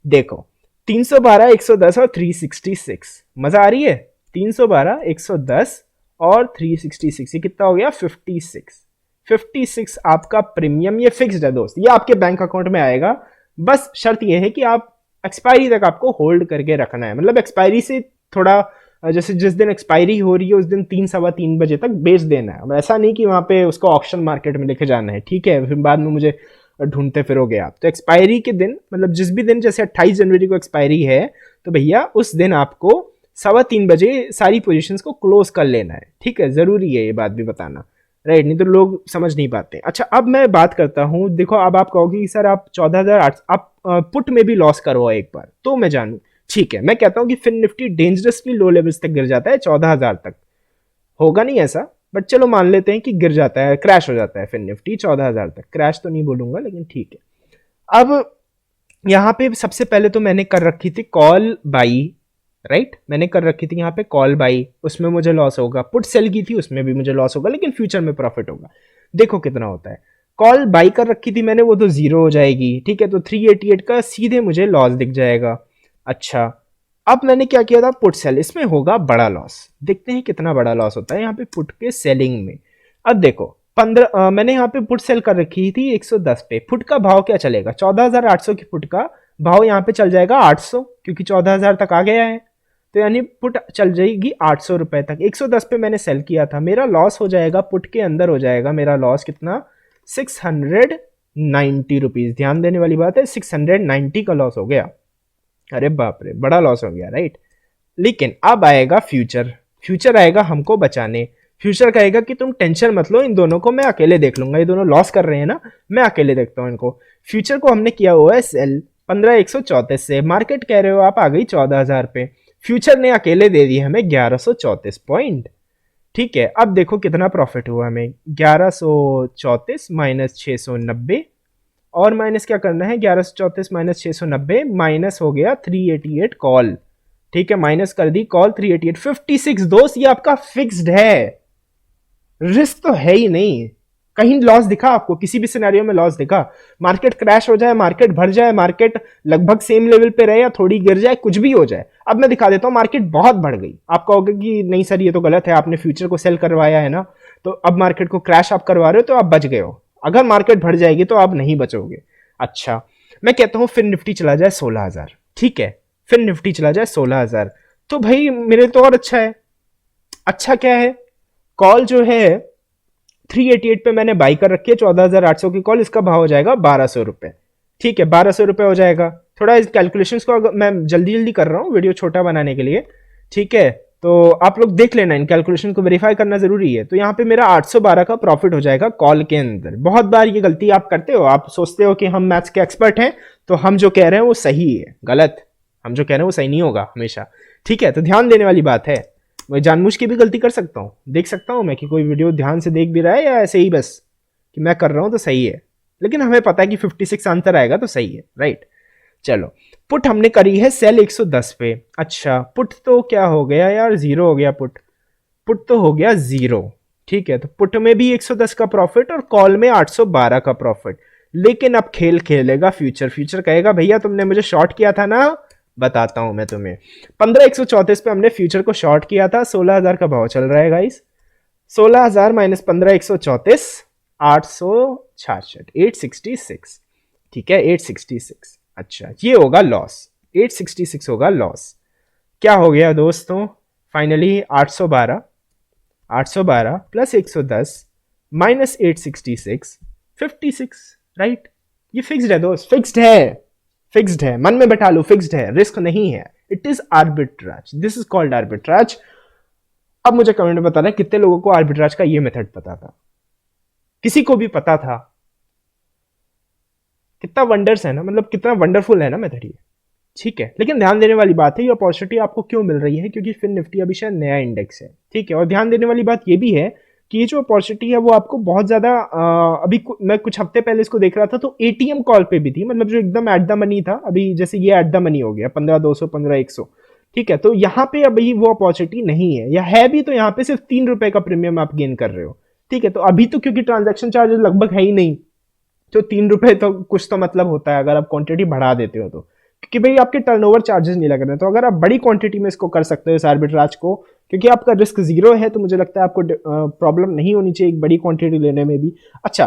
देखो 312, 110 और 366, मजा आ रही है, 312, 110 और 366, ये कितना हो गया, 56। 56 आपका प्रीमियम, ये फिक्स्ड है दोस्त, ये आपके बैंक अकाउंट में आएगा। बस शर्त ये है कि आप एक्सपायरी तक आपको होल्ड करके रखना है, मतलब एक्सपायरी से थोड़ा, जैसे जिस दिन एक्सपायरी हो रही है उस दिन 3 सवा 3 बजे तक बेच देना है। अब ऐसा नहीं कि वहां पे उसको ऑक्शन मार्केट में लेके जाना है, ठीक है, फिर बाद में मुझे ढूंढते फिरोगे आप। तो एक्सपायरी के दिन, मतलब जिस भी दिन, जैसे 28 जनवरी को एक्सपायरी है, तो भैया उस दिन आपको 3:15 बजे सारी पोजीशंस को क्लोज कर लेना है, ठीक है, जरूरी है ये बात भी बताना, राइट, नहीं तो लोग समझ नहीं पाते। अच्छा, अब मैं बात करता हूँ, देखो अब आप कहोगे कि सर आप 14,800 आप पुट में भी लॉस करवाओ एक बार, तो मैं जानूँ, ठीक है, मैं कहता हूँ कि फिर निफ्टी डेंजरसली लो लेवल्स तक गिर जाता है, 14,000 तक। होगा नहीं ऐसा, बट चलो मान लेते हैं कि गिर जाता है, क्रैश हो जाता है फिर निफ्टी 14,000 तक, क्रैश तो नहीं बोलूंगा लेकिन ठीक है। अब यहाँ पे सबसे पहले तो मैंने कर रखी थी कॉल बाई, राइट, मैंने कर रखी थी यहाँ पे कॉल बाई, उसमें मुझे लॉस होगा। पुट सेल की थी, उसमें भी मुझे लॉस होगा, लेकिन फ्यूचर में प्रॉफिट होगा। देखो कितना होता है, कॉल बाई कर रखी थी मैंने, वो तो जीरो हो जाएगी, ठीक है, तो 388 का सीधे मुझे लॉस दिख जाएगा। अच्छा, अब मैंने क्या किया था, पुट सेल, इसमें होगा बड़ा लॉस, देखते हैं कितना बड़ा लॉस होता है यहाँ पे पुट के सेलिंग में। अब देखो 15 मैंने यहाँ पे पुट सेल कर रखी थी 110 पे, पुट का भाव क्या चलेगा, 14,800 की पुट का भाव यहाँ पे चल जाएगा 800, क्योंकि 14,000 तक आ गया है, तो यानी पुट चल जाएगी 800 रुपए तक। 110 पे मैंने सेल किया था, मेरा लॉस हो जाएगा पुट के अंदर, हो जाएगा मेरा लॉस कितना, 690 रुपीज। ध्यान देने वाली बात है, 690 का लॉस हो गया। अरे बाप रे, बड़ा लॉस हो गया, राइट। लेकिन अब आएगा फ्यूचर, फ्यूचर आएगा हमको बचाने। फ्यूचर कहेगा कि तुम टेंशन मत लो, इन दोनों को मैं अकेले देख लूंगा, ये दोनों लॉस कर रहे हैं ना, मैं अकेले देखता हूँ इनको। फ्यूचर को हमने किया हुआ है सेल 15,134 से, मार्केट कह रहे हो आप आ गई 14,000 पे, फ्यूचर ने अकेले दे दी हमें 1134 पॉइंट। ठीक है, अब देखो कितना प्रॉफिट हुआ हमें, 1134 माइनस 690, और माइनस क्या करना है, 1134 माइनस 690 माइनस हो गया 388 कॉल। ठीक है, माइनस कर दी कॉल 388, 56 दोस्त, ये आपका फिक्स्ड है, रिस्क तो है ही नहीं। कहीं लॉस दिखा आपको, किसी भी सिनेरियो में लॉस दिखा? मार्केट क्रैश हो जाए, मार्केट भर जाए, मार्केट लगभग सेम लेवल पे रहे या थोड़ी गिर जाए, कुछ भी हो जाए। अब मैं दिखा देता हूं, मार्केट बहुत बढ़ गई, आप कहोगे कि नहीं सर ये तो गलत है, आपने फ्यूचर को सेल करवाया है ना, तो अब मार्केट को क्रैश आप करवा रहे हो, तो आप बच गए हो। अगर मार्केट बढ़ जाएगी तो आप नहीं बचोगे। अच्छा, मैं कहता हूं फिर निफ्टी चला जाए 16,000, ठीक है, फिर निफ्टी चला जाए 16,000, तो भाई मेरे तो और अच्छा है। अच्छा क्या है, कॉल जो है 388 पे मैंने बाई कर रखी है, 14,800 की कॉल, इसका भाव हो जाएगा 1,200 रुपए। ठीक है, 1,200 रुपए हो जाएगा। थोड़ा इस कैलकुलेशंस को मैं जल्दी जल्दी कर रहा हूँ वीडियो छोटा बनाने के लिए, ठीक है, तो आप लोग देख लेना, इन कैलकुलेशन को वेरीफाई करना जरूरी है। तो यहाँ पे मेरा 812 का प्रॉफिट हो जाएगा कॉल के अंदर। बहुत बार ये गलती आप करते हो, आप सोचते हो कि हम मैथ्स के एक्सपर्ट हैं तो हम जो कह रहे हैं वो सही है, गलत, हम जो कह रहे हैं वो सही नहीं होगा हमेशा। ठीक है, तो ध्यान देने वाली बात है। मैं जानबूझ के भी गलती कर सकता हूँ, देख सकता हूँ मैं कि कोई वीडियो ध्यान से देख भी रहा है या ऐसे ही बस कि मैं कर रहा हूँ तो सही है, लेकिन हमें पता है कि 56 आंसर आएगा तो सही है, राइट। चलो, पुट हमने करी है सेल 110 पे। अच्छा, पुट तो क्या हो गया यार, जीरो हो गया पुट, पुट तो हो गया जीरो। ठीक है, तो पुट में भी 110 का प्रॉफिट और कॉल में 812 का प्रॉफिट। लेकिन अब खेल खेलेगा फ्यूचर, फ्यूचर कहेगा भैया तुमने मुझे शॉर्ट किया था ना, बताता हूं मैं तुम्हें। 15,134 पे हमने फ्यूचर को शॉर्ट किया था, 16,000 का भाव चल रहा है गाइस, 16,000 माइनस 15,134, 866, 866। ठीक है, 866। अच्छा, ये होगा लॉस, 866 होगा लॉस। क्या हो गया दोस्तों, फाइनली 812, 812 प्लस 110 माइनस 866, 56, राइट। ये फिक्स्ड है दोस्त, फिक्स्ड है, फिक्स्ड है, मन में बैठा लो, फिक्स्ड है, रिस्क नहीं है। It is arbitrage, this is called arbitrage. अब मुझे कमेंट में बताना कितने लोगों को आर्बिट्राज का ये मेथड पता था, किसी को भी पता था? कितना वंडर्स है ना, मतलब कितना वंडरफुल है ना मेथड ये। ठीक है, लेकिन ध्यान देने वाली बात है, ये अपॉर्चुनिटी आपको क्यों मिल रही है, क्योंकि फिर निफ्टी अभी शायद नया इंडेक्स है। ठीक है, और ध्यान देने वाली बात ये भी है कि ये जो अपॉर्चुनिटी है वो आपको बहुत ज्यादा अभी मैं कुछ हफ्ते पहले इसको देख रहा था तो एटीएम कॉल पे भी थी, मतलब जो एकदम एट द मनी था, अभी जैसे ये एट द मनी हो गया 15,200, 15,100। ठीक है, तो यहाँ पे अभी वो अपॉर्चुनिटी नहीं है, या है भी तो यहाँ पे सिर्फ 3 रुपए का प्रीमियम आप गेन कर रहे हो। ठीक है, तो अभी तो क्योंकि ट्रांजेक्शन चार्जेस लगभग है ही नहीं, तो 3 रुपए तो कुछ तो मतलब होता है अगर आप क्वांटिटी बढ़ा देते हो तो, क्योंकि भाई आपके टर्नओवर चार्जेस नहीं लग रहे हैं। तो अगर आप बड़ी क्वांटिटी में इसको कर सकते हो इस आर्बिट्राज को, क्योंकि आपका रिस्क जीरो है, तो मुझे लगता है आपको प्रॉब्लम नहीं होनी चाहिए एक बड़ी क्वांटिटी लेने में भी। अच्छा,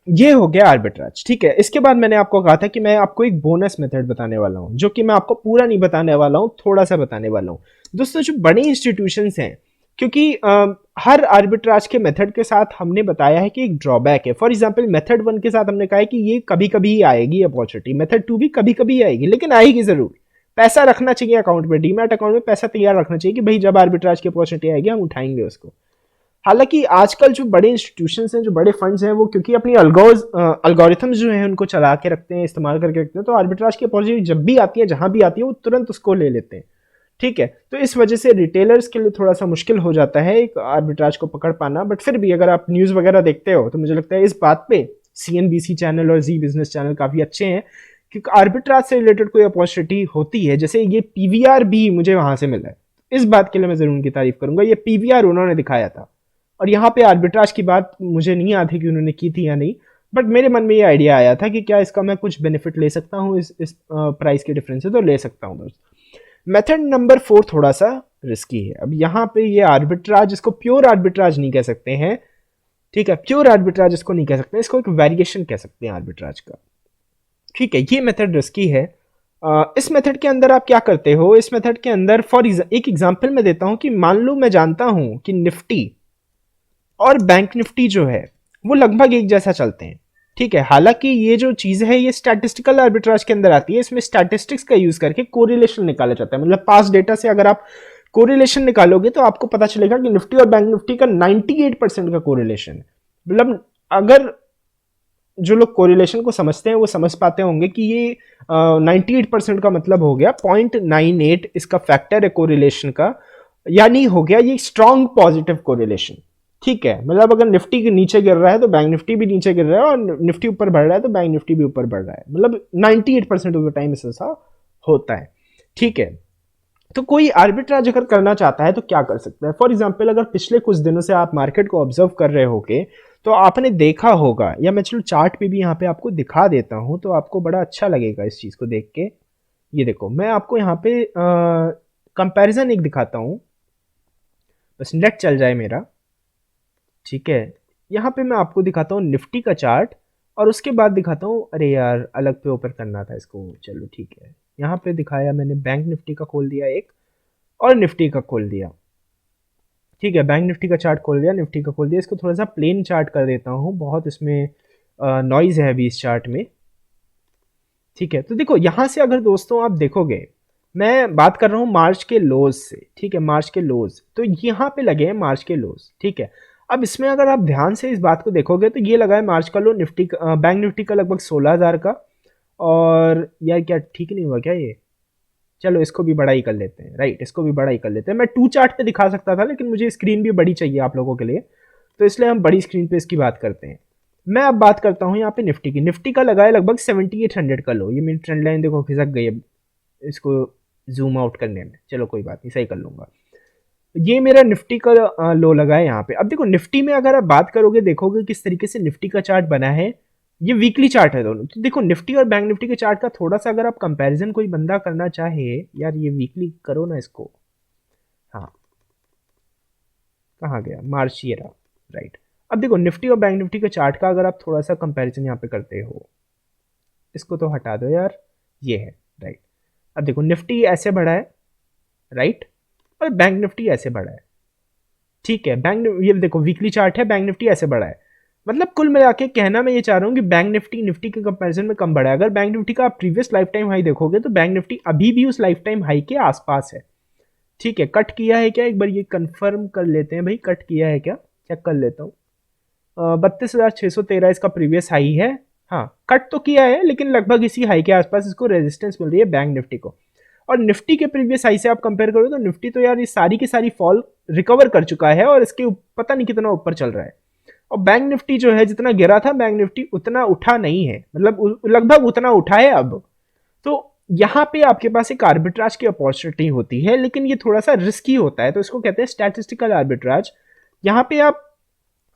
ये हो गया आर्बिट्राज। ठीक है, इसके बाद मैंने आपको कहा था कि मैं आपको एक बोनस मेथड बताने वाला हूं, जो कि मैं आपको पूरा नहीं बताने वाला हूं, थोड़ा सा बताने वाला हूं। दोस्तों, जो बड़ी इंस्टीट्यूशंस हैं, क्योंकि हर आर्बिट्राज के मेथड के साथ हमने बताया है कि एक ड्रॉबैक है। फॉर एग्जांपल मेथड 1 के साथ हमने कहा है कि ये कभी कभी आएगी अपॉर्चुनिटी, मेथड 2 भी कभी कभी आएगी, लेकिन आएगी जरूर। पैसा रखना चाहिए अकाउंट में, डीमैट अकाउंट में पैसा तैयार रखना चाहिए कि भाई जब आर्बिट्राज की अपॉर्चुनिटी आएगी हम उठाएंगे उसको। हालांकि आजकल जो बड़े इंस्टीट्यूशंस हैं, जो बड़े फंड्स हैं, वो क्योंकि अपनी अल्गोरिथम्स जो हैं उनको चला के रखते हैं, इस्तेमाल करके रखते हैं, तो आर्बिट्राज की अपॉर्चुनिटी जब भी आती है, जहां भी आती है, वो तुरंत उसको ले लेते हैं। ठीक है, तो इस वजह से रिटेलर्स के लिए थोड़ा सा मुश्किल हो जाता है एक आर्बिट्राज को पकड़ पाना। बट फिर भी अगर आप न्यूज़ वगैरह देखते हो तो मुझे लगता है इस बात पे CNBC चैनल और जी बिजनेस चैनल काफ़ी अच्छे हैं, क्योंकि आर्बिट्राज से रिलेटेड कोई अपॉर्चुनिटी होती है, जैसे ये PVR भी मुझे वहां से मिला है, इस बात के लिए मैं ज़रूर उनकी तारीफ करूंगा। ये PVR उन्होंने दिखाया था, और यहाँ पे आर्बिट्राज की बात मुझे नहीं याद है कि उन्होंने की थी या नहीं, बट मेरे मन में ये आइडिया आया था कि क्या इसका मैं कुछ बेनिफिट ले सकता हूँ इस प्राइस के डिफरेंस से, तो ले सकता हूँ दोस्त। मेथड नंबर 4 थोड़ा सा रिस्की है। अब यहाँ पे ये आर्बिट्राज, इसको प्योर आर्बिट्राज नहीं कह सकते हैं, ठीक है, प्योर आर्बिट्राज इसको नहीं कह सकते, इसको एक वेरिएशन कह सकते हैं आर्बिट्राज का। ठीक है, ये मेथड रिस्की है। इस मेथड के अंदर आप क्या करते हो, इस मेथड के अंदर एक एग्जांपल मैं देता हूं कि मान लो मैं जानता हूं कि निफ्टी और बैंक निफ्टी जो है वो लगभग एक जैसा चलते हैं। ठीक है, हालांकि ये जो चीज है ये स्टैटिस्टिकल आर्बिट्राज के अंदर आती है, इसमें स्टैटिस्टिक्स का यूज करके कोरिलेशन निकाला जाता है। मतलब पास्ट डेटा से अगर आप कोरिलेशन निकालोगे तो आपको पता चलेगा कि निफ्टी और बैंक निफ्टी का 98% का कोरिलेशन है। मतलब अगर जो लोग कोरिलेशन को समझते हैं वो समझ पाते होंगे कि ये 98% का मतलब हो गया 0.98 इसका फैक्टर है कोरिलेशन का, यानी हो गया ये स्ट्रॉन्ग पॉजिटिव कोरिलेशन। ठीक है, मतलब अगर निफ्टी के नीचे गिर रहा है तो बैंक निफ्टी भी नीचे गिर रहा है, और निफ्टी ऊपर बढ़ रहा है तो बैंक निफ्टी भी ऊपर बढ़ रहा है। मतलब 98% ऑफ द टाइम ऐसा होता है। ठीक है, तो कोई आर्बिट्राज अगर करना चाहता है तो क्या कर सकता है। फॉर एग्जाम्पल अगर पिछले कुछ दिनों से आप मार्केट को ऑब्जर्व कर रहे होगे तो आपने देखा होगा, या मैं चलो चार्ट पे भी यहाँ पे आपको दिखा देता हूँ तो आपको बड़ा अच्छा लगेगा इस चीज़ को देख के। ये देखो, मैं आपको यहाँ पे कंपैरिजन एक दिखाता हूँ, बस नेट चल जाए मेरा। ठीक है, यहाँ पे मैं आपको दिखाता हूँ निफ्टी का चार्ट, और उसके बाद दिखाता हूँ, अरे यार अलग पे ओपन करना था इसको, चलो ठीक है। यहाँ पे दिखाया मैंने, बैंक निफ्टी का खोल दिया एक और निफ्टी का खोल दिया। ठीक है, बैंक निफ्टी का चार्ट खोल दिया, निफ्टी का खोल दिया। इसको थोड़ा सा प्लेन चार्ट कर देता हूँ, बहुत इसमें नॉइज है अभी इस चार्ट में। ठीक है, तो देखो यहाँ से अगर दोस्तों आप देखोगे, मैं बात कर रहा हूँ मार्च के लोज से। ठीक है, मार्च के लोज तो यहाँ पे लगे हैं मार्च के लोज। ठीक है, अब इसमें अगर आप ध्यान से इस बात को देखोगे तो ये लगा है मार्च का लो निफ्टी का, बैंक निफ्टी का लगभग 16,000 का। और यार क्या ठीक नहीं हुआ क्या ये, चलो इसको भी बड़ा ही कर लेते हैं। राइट, इसको भी बड़ा ही कर लेते हैं। मैं 2 चार्ट पे दिखा सकता था लेकिन मुझे स्क्रीन भी बड़ी चाहिए आप लोगों के लिए, तो इसलिए हम बड़ी स्क्रीन पे इसकी बात करते हैं। मैं अब बात करता हूँ यहाँ पे निफ्टी की। निफ्टी का लगा है लगभग 7800 का लो। ये मेरी ट्रेंड लाइन देखो खिसक गई है इसको जूम आउट करने में, चलो कोई बात नहीं, सही कर लूंगा। ये मेरा निफ्टी का लो लगा है यहाँ पे। अब देखो निफ्टी में अगर आप बात करोगे, देखोगे किस तरीके से निफ्टी का चार्ट बना है। ये वीकली चार्ट है दोनों। तो देखो निफ्टी और बैंक निफ्टी के चार्ट का थोड़ा सा अगर आप कंपैरिजन कोई बंदा करना चाहे, यार ये वीकली करो ना इसको। हाँ, कहाँ गया, मार्च ये रहा। राइट, अब देखो निफ्टी और बैंक निफ्टी के चार्ट का अगर आप थोड़ा सा कंपैरिजन यहाँ पे करते हो, इसको तो हटा दो यार, ये है। राइट, अब देखो निफ्टी ऐसे बढ़ा है, राइट, और बैंक निफ्टी ऐसे बढ़ा है। ठीक है, ये देखो वीकली चार्ट है, बैंक निफ्टी ऐसे बढ़ा है। मतलब कुल मिला के कहना मैं ये चाह रहा हूँ कि बैंक निफ्टी निफ्टी के कंपैरिजन में कम बढ़ा है। अगर बैंक निफ्टी का आप प्रीवियस लाइफ टाइम हाई देखोगे तो बैंक निफ्टी अभी भी उस लाइफ टाइम हाई के आसपास है। ठीक है, कट किया है क्या, एक बार ये कंफर्म कर लेते हैं भाई, कट किया है क्या, चेक कर लेता हूँ। 32,613 इसका प्रीवियस हाई है। हाँ, कट तो किया है लेकिन लगभग इसी हाई के आसपास इसको रेजिस्टेंस मिल रही है बैंक निफ्टी को। और निफ्टी के प्रीवियस हाई से आप कंपेयर करो तो निफ्टी तो यार ये सारी की सारी फॉल रिकवर कर चुका है और इसके पता नहीं कितना ऊपर चल रहा है। और बैंक निफ्टी जो है जितना गिरा था, बैंक निफ्टी उतना उठा नहीं है, मतलब लगभग उतना उठा है अब। तो यहाँ पे आपके पास एक आर्बिट्राज की अपॉर्चुनिटी होती है, लेकिन ये थोड़ा सा रिस्की होता है, तो इसको कहते हैं स्टैटिस्टिकल आर्बिट्राज। यहाँ पे आप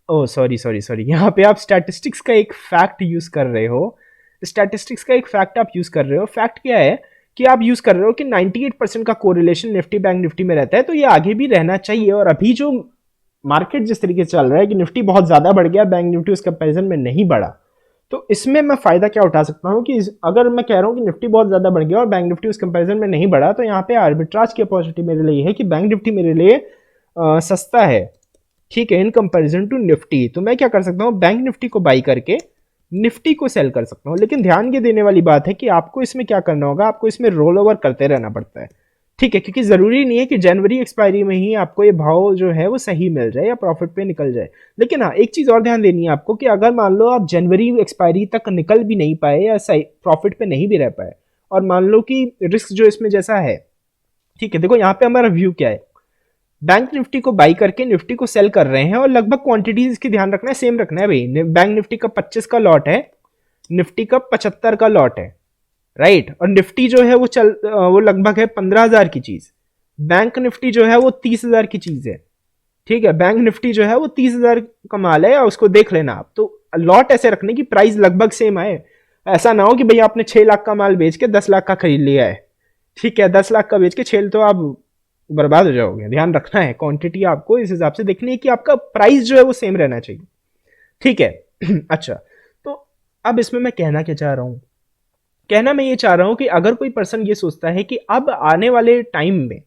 सॉरी, यहाँ पे आप स्टैटिस्टिक्स का एक फैक्ट यूज कर रहे हो। स्टैटिस्टिक्स का एक फैक्ट आप यूज कर रहे हो। फैक्ट क्या है कि आप यूज कर रहे हो कि 98% का कोरिलेशन निफ्टी बैंक निफ्टी में रहता है, तो ये आगे भी रहना चाहिए। और अभी जो मार्केट जिस तरीके से चल रहा है कि निफ्टी बहुत ज्यादा बढ़ गया, बैंक निफ्टी उस कंपेरिजन में नहीं बढ़ा, तो इसमें मैं फायदा क्या उठा सकता हूँ कि अगर मैं कह रहा हूँ कि निफ्टी बहुत ज्यादा बढ़ गया और बैंक निफ्टी उस कंपेरिजन में नहीं बढ़ा, तो यहाँ पे आर्बिट्राज की अपॉर्चुनिटी मेरे लिए है कि बैंक निफ्टी मेरे लिए सस्ता है। ठीक है, इन कंपैरिजन टू निफ्टी, तो मैं क्या कर सकता हूँ, बैंक निफ्टी को बाई करके निफ्टी को सेल कर सकता हूँ। लेकिन ध्यान ये देने वाली बात है कि आपको इसमें क्या करना होगा, आपको इसमें रोल ओवर करते रहना पड़ता है। ठीक है, क्योंकि जरूरी नहीं है कि जनवरी एक्सपायरी में ही आपको ये भाव जो है वो सही मिल जाए या प्रॉफिट पे निकल जाए। लेकिन हाँ, एक चीज और ध्यान देनी है आपको कि अगर मान लो आप जनवरी एक्सपायरी तक निकल भी नहीं पाए या सही प्रॉफिट पे नहीं भी रह पाए, और मान लो कि रिस्क जो इसमें जैसा है, ठीक है, देखो यहाँ पे हमारा व्यू क्या है, बैंक निफ्टी को बाई करके निफ्टी को सेल कर रहे हैं और लगभग क्वांटिटीज इसकी ध्यान रखना है, सेम रखना है भाई। बैंक निफ्टी का 25 का लॉट है, निफ्टी का 75 का लॉट है, राइट। और निफ्टी जो है वो लगभग है 15,000 की चीज, बैंक निफ्टी जो है वो 30,000 की चीज है। ठीक है, बैंक निफ्टी जो है वो 30,000 का माल है, उसको देख लेना आप। तो लॉट ऐसे रखने की प्राइस लगभग सेम आए, ऐसा ना हो कि भैया आपने 6 लाख का माल बेच के 10 लाख का खरीद लिया है। ठीक है, 10 लाख का बेच के 6 तो आप बर्बाद हो जाओगे। ध्यान रखना है, क्वांटिटी आपको इस हिसाब से देखनी है कि आपका प्राइस जो है वो सेम रहना चाहिए। ठीक है अच्छा, तो अब इसमें मैं कहना क्या चाह रहा हूं कहना मैं ये चाह रहा हूं कि अगर कोई पर्सन ये सोचता है कि अब आने वाले टाइम में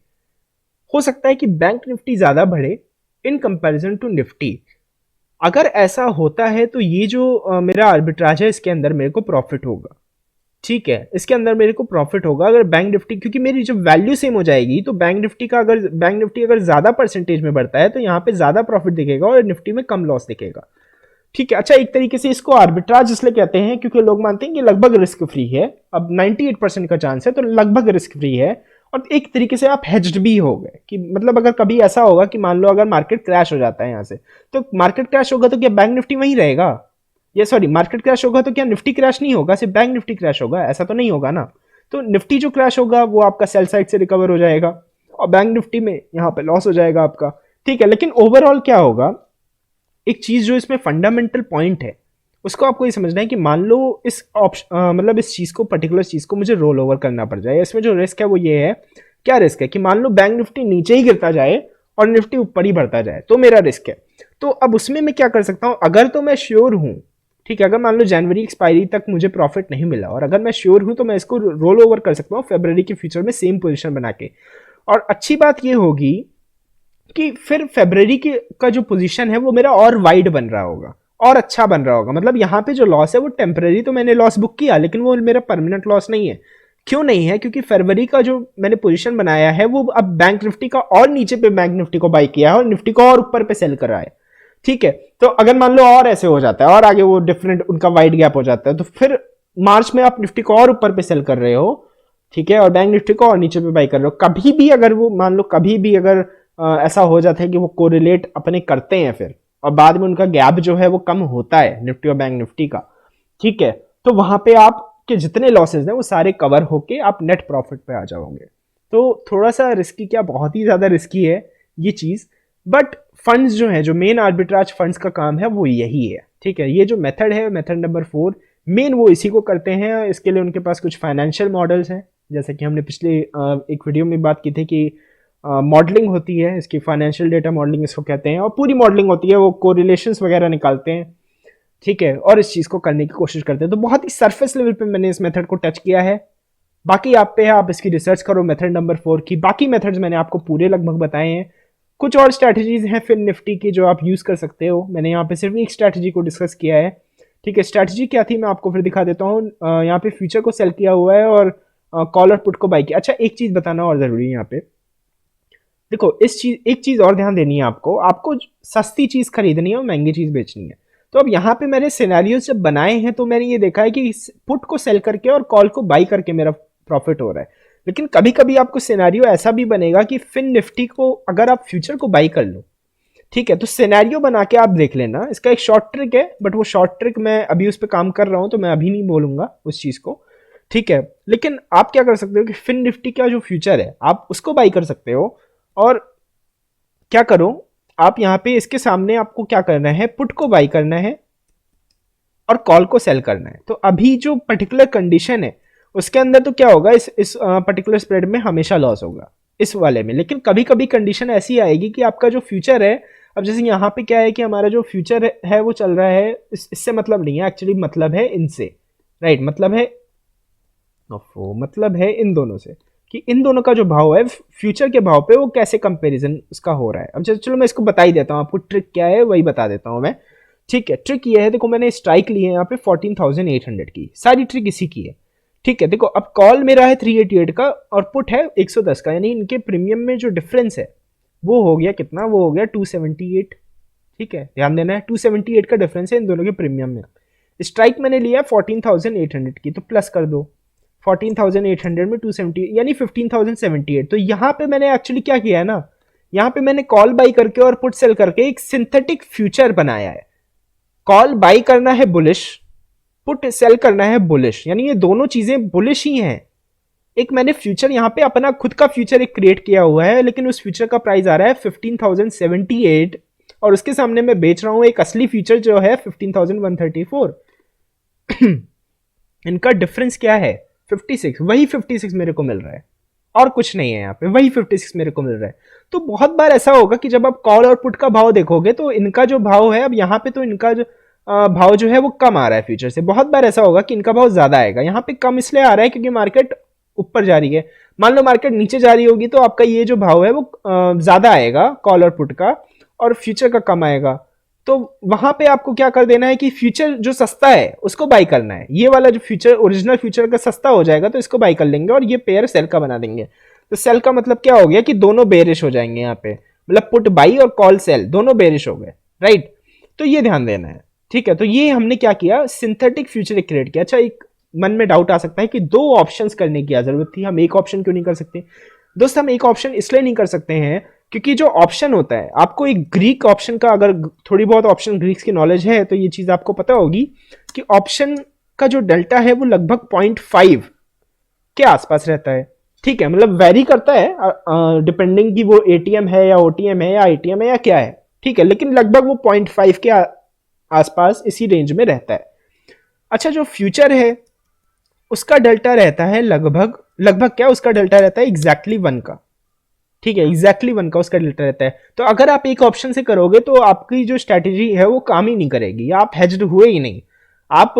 हो सकता है कि बैंक निफ्टी ज्यादा बढ़े इन कंपैरिजन टू निफ्टी, अगर ऐसा होता है तो ये जो मेरा आर्बिट्राज है इसके अंदर मेरे को प्रॉफिट होगा। ठीक है, इसके अंदर मेरे को प्रॉफिट होगा अगर बैंक निफ्टी, क्योंकि मेरी जब वैल्यू सेम हो जाएगी तो बैंक निफ्टी अगर ज्यादा परसेंटेज में बढ़ता है तो यहाँ पे ज्यादा प्रॉफिट दिखेगा और निफ्टी में कम लॉस दिखेगा। ठीक है, अच्छा एक तरीके से इसको आर्बिट्राज इसलिए कहते हैं क्योंकि लोग मानते हैं कि लगभग रिस्क फ्री है। अब 98% का चांस है तो लगभग रिस्क फ्री है, और एक तरीके से आप हेज्ड भी हो गए कि मतलब अगर कभी ऐसा होगा कि मान लो अगर मार्केट क्रैश हो जाता है यहाँ से, तो मार्केट क्रैश होगा तो क्या बैंक निफ्टी वहीं रहेगा? ये सॉरी, मार्केट क्रैश होगा तो क्या निफ्टी क्रैश नहीं होगा, सिर्फ बैंक निफ्टी क्रैश होगा? ऐसा तो नहीं होगा ना। तो निफ्टी जो क्रैश होगा वो आपका सेल साइड से रिकवर हो जाएगा और बैंक निफ्टी में यहाँ पे लॉस हो जाएगा आपका। ठीक है, लेकिन ओवरऑल क्या होगा, एक चीज जो इसमें फंडामेंटल पॉइंट है उसको आपको ये समझना है कि मान लो इस ऑप्शन मतलब इस चीज को, पर्टिकुलर चीज को मुझे रोल ओवर करना पड़ जाए, इसमें जो रिस्क है वो ये है। क्या रिस्क है कि मान लो बैंक निफ्टी नीचे ही गिरता जाए और निफ्टी ऊपर ही बढ़ता जाए, तो मेरा रिस्क है। तो अब उसमें मैं क्या कर सकता हूं, अगर तो मैं श्योर हूं, ठीक है, अगर मान लो जनवरी एक्सपायरी तक मुझे प्रॉफिट नहीं मिला और अगर मैं श्योर हूं तो मैं इसको रोल ओवर कर सकता हूं फरवरी के फ्यूचर में सेम पोजीशन बना के। और अच्छी बात ये होगी कि फिर फरवरी की का जो पोजीशन है वो मेरा और वाइड बन रहा होगा और अच्छा बन रहा होगा। मतलब यहाँ पे जो लॉस है वो टेम्पररी, तो मैंने लॉस बुक किया लेकिन वो मेरा परमानेंट लॉस नहीं है। क्यों नहीं है? क्योंकि फरवरी का जो मैंने पोजीशन बनाया है वो अब बैंक निफ्टी का और नीचे पे बैंक निफ्टी को बाई किया है और निफ्टी को और ऊपर पे सेल कर रहा है। ठीक है, तो अगर मान लो और ऐसे हो जाता है और आगे वो डिफरेंट उनका वाइड गैप हो जाता है तो फिर मार्च में आप निफ्टी को और ऊपर पे सेल कर रहे हो, ठीक है, और बैंक निफ्टी को और नीचे पे बाई कर रहे हो। कभी भी अगर वो मान लो कभी भी अगर ऐसा हो जाता है कि वो कोरिलेट अपने करते हैं फिर और बाद में उनका गैप जो है वो कम होता है निफ्टी और बैंक निफ्टी का, ठीक है, तो वहां पे आपके जितने लॉसेज हैं वो सारे कवर होके आप नेट प्रॉफिट पे आ जाओगे। तो थोड़ा सा रिस्की, क्या बहुत ही ज्यादा रिस्की है ये चीज, बट फंड्स जो है, जो मेन आर्बिट्राज फंड्स का काम है वो यही है। ठीक है, ये जो मेथड है, मेथड नंबर 4, मेन वो इसी को करते हैं। इसके लिए उनके पास कुछ फाइनेंशियल मॉडल्स हैं, जैसे कि हमने पिछले एक वीडियो में बात की थी कि मॉडलिंग होती है इसकी, फाइनेंशियल डेटा मॉडलिंग इसको कहते हैं, और पूरी मॉडलिंग होती है, वो कोरिलेशंस वगैरह निकालते हैं। ठीक है, और इस चीज़ को करने की कोशिश करते हैं। तो बहुत ही सरफेस लेवल पे मैंने इस मेथड को टच किया है, बाकी आप पे है, आप इसकी रिसर्च करो मेथड नंबर 4 की। बाकी मेथड्स मैंने आपको पूरे लगभग बताए हैं। कुछ और स्ट्रैटेजीज हैं फिर निफ्टी की जो आप यूज़ कर सकते हो, मैंने यहाँ पे सिर्फ एक स्ट्रैटेजी को डिस्कस किया है। ठीक है, स्ट्रैटेजी क्या थी मैं आपको फिर दिखा देता हूँ। यहाँ पे फ्यूचर को सेल किया हुआ है और कॉल और पुट को बाई किया। अच्छा, एक चीज़ बताना और ज़रूरी है यहाँ पे, देखो एक चीज और ध्यान देनी है आपको, आपको सस्ती चीज खरीदनी है और महंगी चीज बेचनी है। तो अब यहाँ पे मैंने सिनेरियोस जब बनाए हैं तो मैंने ये देखा है कि पुट को सेल करके और कॉल को बाई करके मेरा प्रॉफिट हो रहा है। लेकिन कभी कभी आपको सिनेरियो ऐसा भी बनेगा कि फिन निफ्टी को अगर आप फ्यूचर को बाई कर लो, ठीक है, तो सिनेरियो बना के आप देख लेना। इसका एक शॉर्ट ट्रिक है, बट वो शॉर्ट ट्रिक मैं अभी उस पर काम कर रहा हूँ तो मैं अभी नहीं बोलूंगा उस चीज को। ठीक है, लेकिन आप क्या कर सकते हो कि फिन निफ्टी का जो फ्यूचर है आप उसको बाई कर सकते हो। और क्या करो, आप यहाँ पे इसके सामने आपको क्या करना है, पुट को बाई करना है और कॉल को सेल करना है। तो अभी जो पर्टिकुलर कंडीशन है उसके अंदर तो क्या होगा, इस पर्टिकुलर स्प्रेड में हमेशा लॉस होगा इस वाले में। लेकिन कभी कभी कंडीशन ऐसी आएगी कि आपका जो फ्यूचर है, अब जैसे यहाँ पे क्या है कि हमारा जो फ्यूचर है वो चल रहा है, इससे मतलब नहीं है एक्चुअली, मतलब है इनसे, राइट, मतलब है इन दोनों से, कि इन दोनों का जो भाव है फ्यूचर के भाव पे वो कैसे कंपैरिजन उसका हो रहा है। अब चलो मैं इसको बता ही देता हूँ आपको, ट्रिक क्या है वही बता देता हूँ मैं। ठीक है, ट्रिक ये है, देखो मैंने स्ट्राइक ली है यहाँ पे 14,800 की, सारी ट्रिक इसी की है। ठीक है, देखो अब कॉल मेरा है 388 का और पुट है 110 का, यानी इनके प्रीमियम में जो डिफरेंस है वो हो गया कितना, वो हो गया 278। ठीक है, ध्यान देना है 278 का डिफरेंस है इन दोनों के प्रीमियम में। स्ट्राइक मैंने लिया 14,800 की, तो प्लस कर दो 14,800 में 270 यानी 15,078। तो यहाँ पे मैंने एक्चुअली क्या किया है ना, यहाँ पे मैंने कॉल बाई करके और पुट सेल करके एक सिंथेटिक फ्यूचर बनाया है। कॉल बाई करना है बुलिश, पुट सेल करना है बुलिश, यानी ये दोनों चीजें बुलिश ही हैं। एक मैंने फ्यूचर यहाँ पे अपना खुद का फ्यूचर एक क्रिएट किया हुआ है, लेकिन उस फ्यूचर का प्राइस आ रहा है 15,078 और उसके सामने मैं बेच रहा हूं एक असली फ्यूचर जो है 15,134। इनका डिफरेंस क्या है, 56, वही 56 मेरे को मिल रहा है और कुछ नहीं है यहाँ पे, वही 56 मेरे को मिल रहा है। तो बहुत बार ऐसा होगा कि जब आप कॉल और पुट का भाव देखोगे तो इनका जो भाव है, अब यहाँ पे तो इनका जो भाव जो है वो कम आ रहा है फ्यूचर से। बहुत बार ऐसा होगा कि इनका भाव ज्यादा आएगा, यहाँ पे कम इसलिए आ रहा है क्योंकि मार्केट ऊपर जा रही है। मान लो मार्केट नीचे जा रही होगी तो आपका ये जो भाव है वो ज्यादा आएगा कॉल और पुट का, और फ्यूचर का कम आएगा। तो वहां पे आपको क्या कर देना है कि फ्यूचर जो सस्ता है उसको बाई करना है। ये वाला जो फ्यूचर ओरिजिनल फ्यूचर का सस्ता हो जाएगा तो इसको बाई कर लेंगे और ये पेयर सेल का बना देंगे। तो सेल का मतलब क्या हो गया कि दोनों बेरिश हो जाएंगे यहाँ पे, मतलब पुट बाई और कॉल सेल दोनों बेरिश हो गए, राइट। तो ये ध्यान देना है, ठीक है। तो ये हमने क्या किया, सिंथेटिक फ्यूचर क्रिएट किया। अच्छा, एक मन में डाउट आ सकता है कि दो ऑप्शंस करने की क्या जरूरत थी, हम एक ऑप्शन क्यों नहीं कर सकते। दोस्त हम एक ऑप्शन इसलिए नहीं कर सकते हैं क्योंकि जो ऑप्शन होता है, आपको एक ग्रीक ऑप्शन का अगर थोड़ी बहुत ऑप्शन ग्रीक्स की नॉलेज है तो ये चीज आपको पता होगी कि ऑप्शन का जो डेल्टा है वो लगभग 0.5 के आसपास रहता है, ठीक है। मतलब वेरी करता है डिपेंडिंग कि वो एटीएम है या ओटीएम है या आईटीएम है या क्या है, ठीक है, लेकिन लगभग वो 0.5 के आसपास इसी रेंज में रहता है। अच्छा, जो फ्यूचर है उसका डेल्टा रहता है लगभग लगभग क्या, उसका डेल्टा रहता है एग्जैक्टली 1 का, ठीक है, एग्जैक्टली 1 का उसका डेल्टा रहता है। तो अगर आप एक ऑप्शन से करोगे तो आपकी जो स्ट्रैटेजी है वो काम ही नहीं करेगी, आप हेज्ड हुए ही नहीं। आप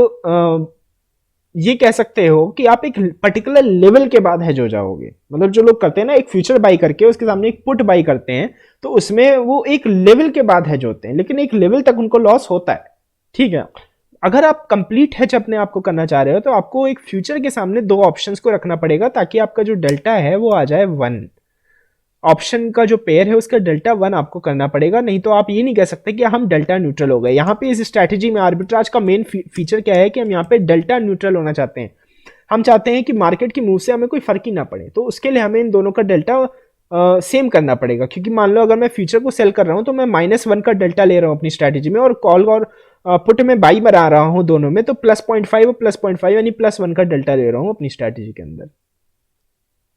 ये कह सकते हो कि आप एक पर्टिकुलर लेवल के बाद हेज हो जाओगे। मतलब जो लोग करते हैं ना, एक फ्यूचर बाई करके उसके सामने एक पुट बाई करते हैं, तो उसमें वो एक लेवल के बाद हेज होते हैं, लेकिन एक लेवल तक उनको लॉस होता है, ठीक है। अगर आप कंप्लीट हेज अपने आप को करना चाह रहे हो तो आपको एक फ्यूचर के सामने दो ऑप्शंस को रखना पड़ेगा ताकि आपका जो डेल्टा है वो आ जाए 1। ऑप्शन का जो पेयर है उसका डेल्टा 1 आपको करना पड़ेगा, नहीं तो आप ये नहीं कह सकते कि हम डेल्टा न्यूट्रल हो गए। यहाँ पे इस स्ट्रैटेजी में आर्बिट्राज का मेन फीचर क्या है कि हम यहाँ पे डेल्टा न्यूट्रल होना चाहते हैं। हम चाहते हैं कि मार्केट की मूव से हमें कोई फर्क ही ना पड़े, तो उसके लिए हमें इन दोनों का डेल्टा सेम करना पड़ेगा। क्योंकि मान लो अगर मैं फ्यूचर को सेल कर रहा हूं तो मैं -1 का डेल्टा ले रहा हूं अपनी स्ट्रैटेजी में, और कॉल और पुट में बाई बना रहा हूं दोनों में, तो +0.5 और +0.5 यानी +1 का डेल्टा ले रहा हूं अपनी स्ट्रैटेजी के अंदर।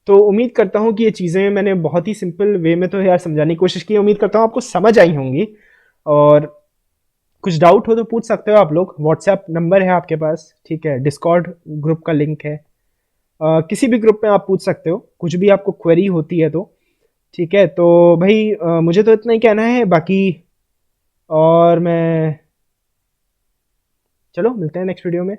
तो उम्मीद करता हूँ कि ये चीज़ें मैंने बहुत ही सिंपल वे में तो यार समझाने की कोशिश की, उम्मीद करता हूँ आपको समझ आई होंगी। और कुछ डाउट हो तो पूछ सकते हो आप लोग, व्हाट्सएप नंबर है आपके पास, ठीक है, डिस्कॉर्ड ग्रुप का लिंक है, किसी भी ग्रुप में आप पूछ सकते हो कुछ भी आपको क्वेरी होती है तो, ठीक है। तो भाई मुझे तो इतना ही कहना है, बाकी और मैं, चलो मिलते हैं नेक्स्ट वीडियो में।